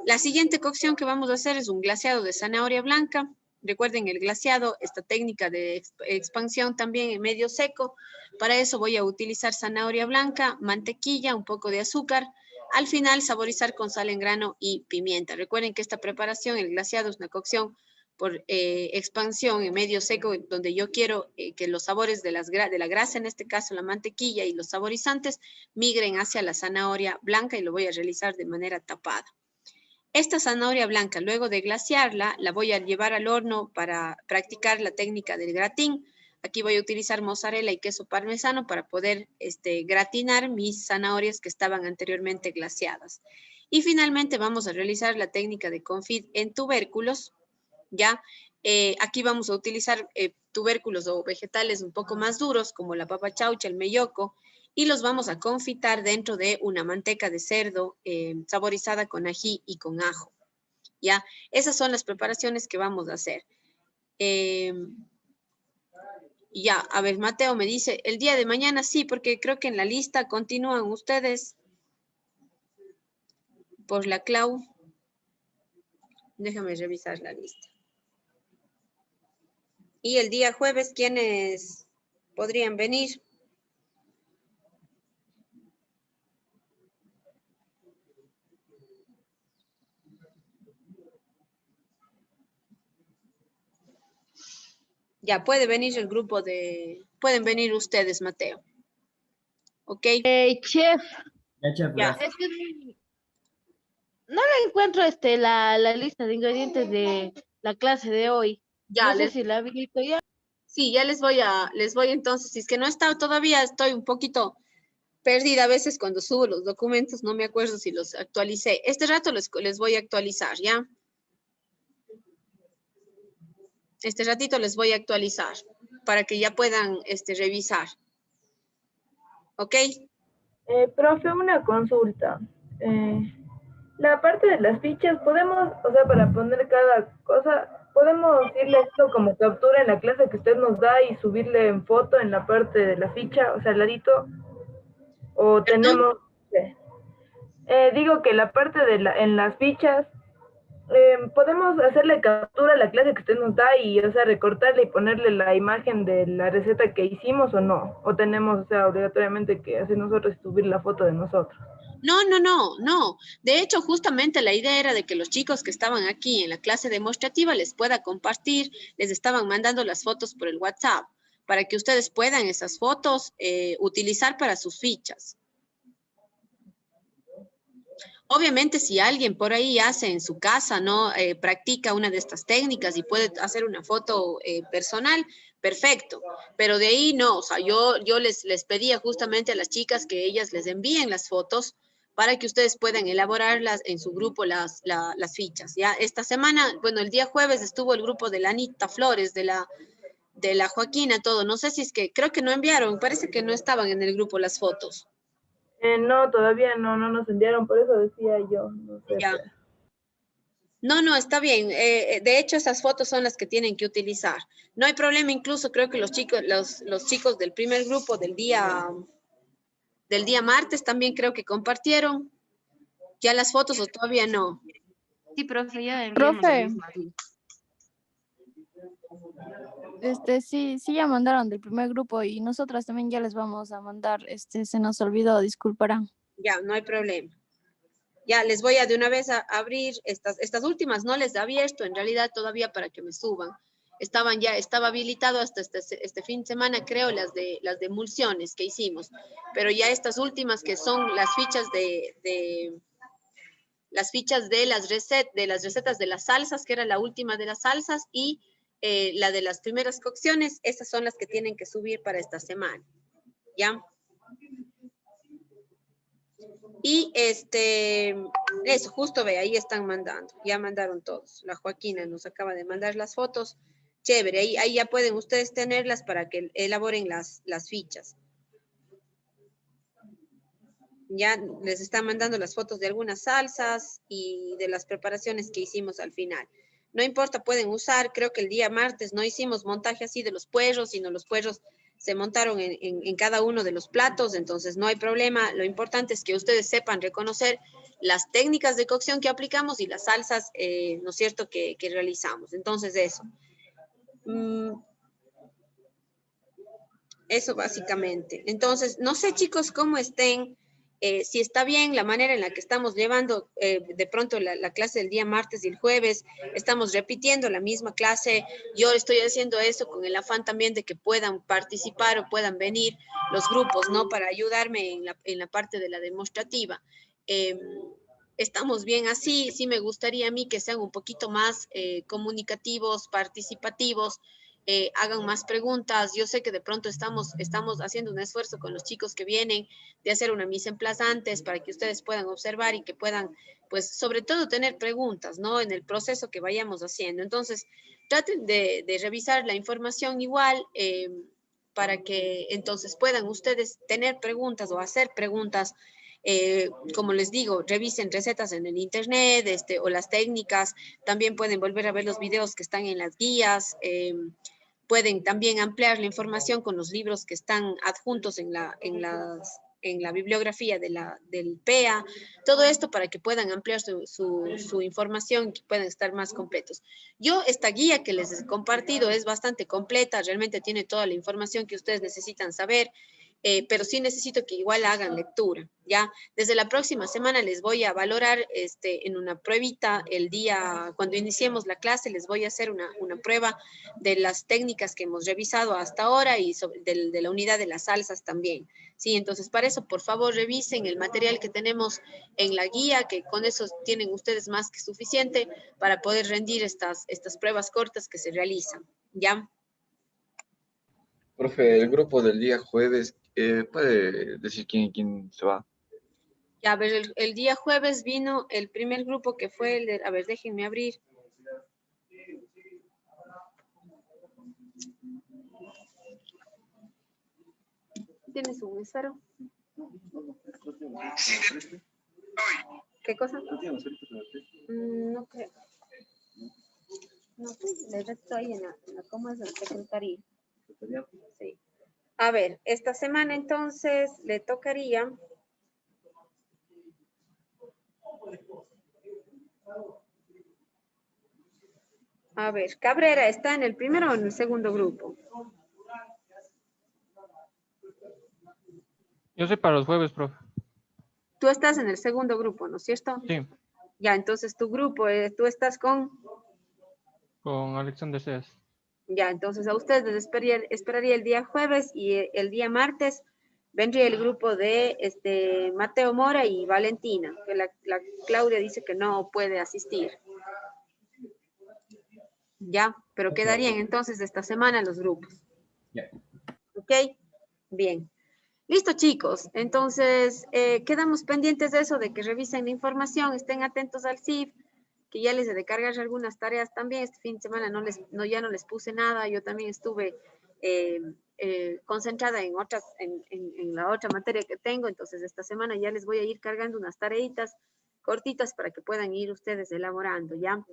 La siguiente cocción que vamos a hacer es un glaseado de zanahoria blanca. Recuerden el glaseado, esta técnica de expansión también en medio seco. Para eso voy a utilizar zanahoria blanca, mantequilla, un poco de azúcar. Al final saborizar con sal en grano y pimienta. Recuerden que esta preparación, el glaseado, es una cocción por expansión en medio seco, donde yo quiero que los sabores de la grasa, en este caso la mantequilla y los saborizantes, migren hacia la zanahoria blanca y lo voy a realizar de manera tapada. Esta zanahoria blanca, luego de glasearla, la voy a llevar al horno para practicar la técnica del gratín Aquí voy a utilizar mozzarella y queso parmesano para poder gratinar mis zanahorias que estaban anteriormente glaseadas. Y finalmente vamos a realizar la técnica de confit en tubérculos, ¿ya? Aquí vamos a utilizar tubérculos o vegetales un poco más duros, como la papa chaucha, el melloco, y los vamos a confitar dentro de una manteca de cerdo saborizada con ají y con ajo, ¿ya? Esas son las preparaciones que vamos a hacer. Ya, a ver, Mateo me dice, el día de mañana sí, porque creo que en la lista continúan ustedes por la Clau. Déjame revisar la lista. Y el día jueves, ¿quiénes podrían venir? Ya, puede venir el grupo de... Pueden venir ustedes, Mateo. ¿Ok? Chef. Ya, chef, Ya. gracias. Es que no le encuentro la lista de ingredientes de la clase de hoy. Ya, No sé si la habilito ya. Sí, ya les voy entonces, si es que no he estado todavía, estoy un poquito perdida a veces cuando subo los documentos, no me acuerdo si los actualicé. Este rato les voy a actualizar, ¿ya? Este ratito les voy a actualizar para que ya puedan revisar. ¿Ok? Profe, una consulta. La parte de las fichas, podemos, o sea, para poner cada cosa, podemos irle esto como captura en la clase que usted nos da y subirle en foto en la parte de la ficha, o sea, al ladito, o tenemos, digo que la parte de en las fichas, podemos hacerle captura a la clase que usted nos da y, o sea, recortarle y ponerle la imagen de la receta que hicimos o no, o tenemos, o sea, obligatoriamente que hacer nosotros y subir la foto de nosotros. No. De hecho, justamente la idea era de que los chicos que estaban aquí en la clase demostrativa les pueda compartir, les estaban mandando las fotos por el WhatsApp, para que ustedes puedan esas fotos utilizar para sus fichas. Obviamente, si alguien por ahí hace en su casa, ¿no? Practica una de estas técnicas y puede hacer una foto personal, perfecto. Pero de ahí no, o sea, yo les pedía justamente a las chicas que ellas les envíen las fotos para que ustedes puedan elaborarlas en su grupo las fichas, ¿ya? Esta semana, bueno, el día jueves estuvo el grupo de la Anita Flores, de la Joaquina, todo. No sé si es que, creo que no enviaron, parece que no estaban en el grupo las fotos. No, todavía no nos enviaron, por eso decía yo, no sé. Ya. No, está bien. De hecho, esas fotos son las que tienen que utilizar. No hay problema, incluso creo que los chicos del primer grupo del día martes también creo que compartieron ya las fotos o todavía no. Sí, profe, ya enviamos el mismo día. Sí, ya mandaron del primer grupo y nosotras también ya les vamos a mandar, se nos olvidó, disculparán. Ya, no hay problema. Ya, les voy a de una vez a abrir estas últimas, no les he abierto en realidad todavía para que me suban. Estaba habilitado hasta este fin de semana, creo, las de emulsiones que hicimos, pero ya estas últimas que son las fichas de las recetas de las salsas, que era la última de las salsas, y la de las primeras cocciones, esas son las que tienen que subir para esta semana, ¿ya? Y eso, justo ve, ahí están mandando, ya mandaron todos. La Joaquina nos acaba de mandar las fotos, chévere, ahí ya pueden ustedes tenerlas para que elaboren las fichas. Ya les están mandando las fotos de algunas salsas y de las preparaciones que hicimos al final. No importa, pueden usar, creo que el día martes no hicimos montaje así de los puerros, sino los puerros se montaron en cada uno de los platos, entonces no hay problema. Lo importante es que ustedes sepan reconocer las técnicas de cocción que aplicamos y las salsas, ¿no es cierto?, que realizamos. Entonces eso. Eso básicamente. Entonces, no sé, chicos, cómo estén, si está bien la manera en la que estamos llevando de pronto la clase del día martes y el jueves, estamos repitiendo la misma clase. Yo estoy haciendo eso con el afán también de que puedan participar o puedan venir los grupos, ¿no? Para ayudarme en la parte de la demostrativa. Estamos bien así, sí me gustaría a mí que sean un poquito más comunicativos, participativos, hagan más preguntas. Yo sé que de pronto estamos haciendo un esfuerzo con los chicos que vienen de hacer una mise en place antes para que ustedes puedan observar y que puedan, pues, sobre todo tener preguntas, ¿no? En el proceso que vayamos haciendo. Entonces, traten de revisar la información igual para que entonces puedan ustedes tener preguntas o hacer preguntas. Como les digo, revisen recetas en el internet o las técnicas. También pueden volver a ver los videos que están en las guías. Pueden también ampliar la información con los libros que están adjuntos en la bibliografía del PEA. Todo esto para que puedan ampliar su información y que puedan estar más completos. Esta guía que les he compartido es bastante completa, realmente tiene toda la información que ustedes necesitan saber. Pero sí necesito que igual hagan lectura, ¿ya? Desde la próxima semana les voy a valorar en una pruebita el día, cuando iniciemos la clase, les voy a hacer una prueba de las técnicas que hemos revisado hasta ahora y de la unidad de las salsas también, ¿sí? Entonces, para eso, por favor, revisen el material que tenemos en la guía, que con eso tienen ustedes más que suficiente para poder rendir estas pruebas cortas que se realizan, ¿ya? Profe, el grupo del día jueves, ¿puede decir quién se va? Ya, a ver, el día jueves vino el primer grupo que fue el de, a ver, déjenme abrir. ¿Tienes un esfero? ¿Qué cosa? No creo. No, le resto ahí en la ¿cómo es? La secretaría. Sí. A ver, esta semana entonces le tocaría. A ver, Cabrera, ¿está en el primero o en el segundo grupo? Yo soy para los jueves, profe. Tú estás en el segundo grupo, ¿no es cierto? Sí. Ya, entonces tu grupo, tú estás con... Con Alexander Seas. Ya, entonces a ustedes les esperaría el día jueves y el día martes vendría el grupo de Mateo Mora y Valentina, que la Claudia dice que no puede asistir. Ya, pero quedarían entonces esta semana los grupos. ¿Ok? Bien. Listo, chicos. Entonces, quedamos pendientes de eso, de que revisen la información, estén atentos al CIF, que ya les he de cargar algunas tareas también. Este fin de semana ya no les puse nada. Yo también estuve concentrada en la otra materia que tengo. Entonces, esta semana ya les voy a ir cargando unas tareitas cortitas para que puedan ir ustedes elaborando, ¿ya?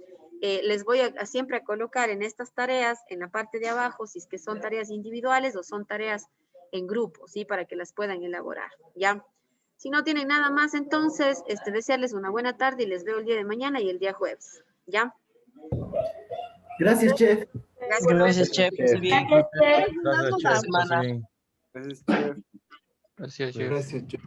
Les voy siempre a colocar en estas tareas, en la parte de abajo, si es que son tareas individuales o son tareas en grupo, ¿sí? Para que las puedan elaborar, ¿ya? Si no tienen nada más, entonces, desearles una buena tarde y les veo el día de mañana y el día jueves, ¿ya? Gracias, chef. Gracias, chef. Gracias, Gracias, chef. semana. Gracias, chef. Gracias, chef. Gracias, chef.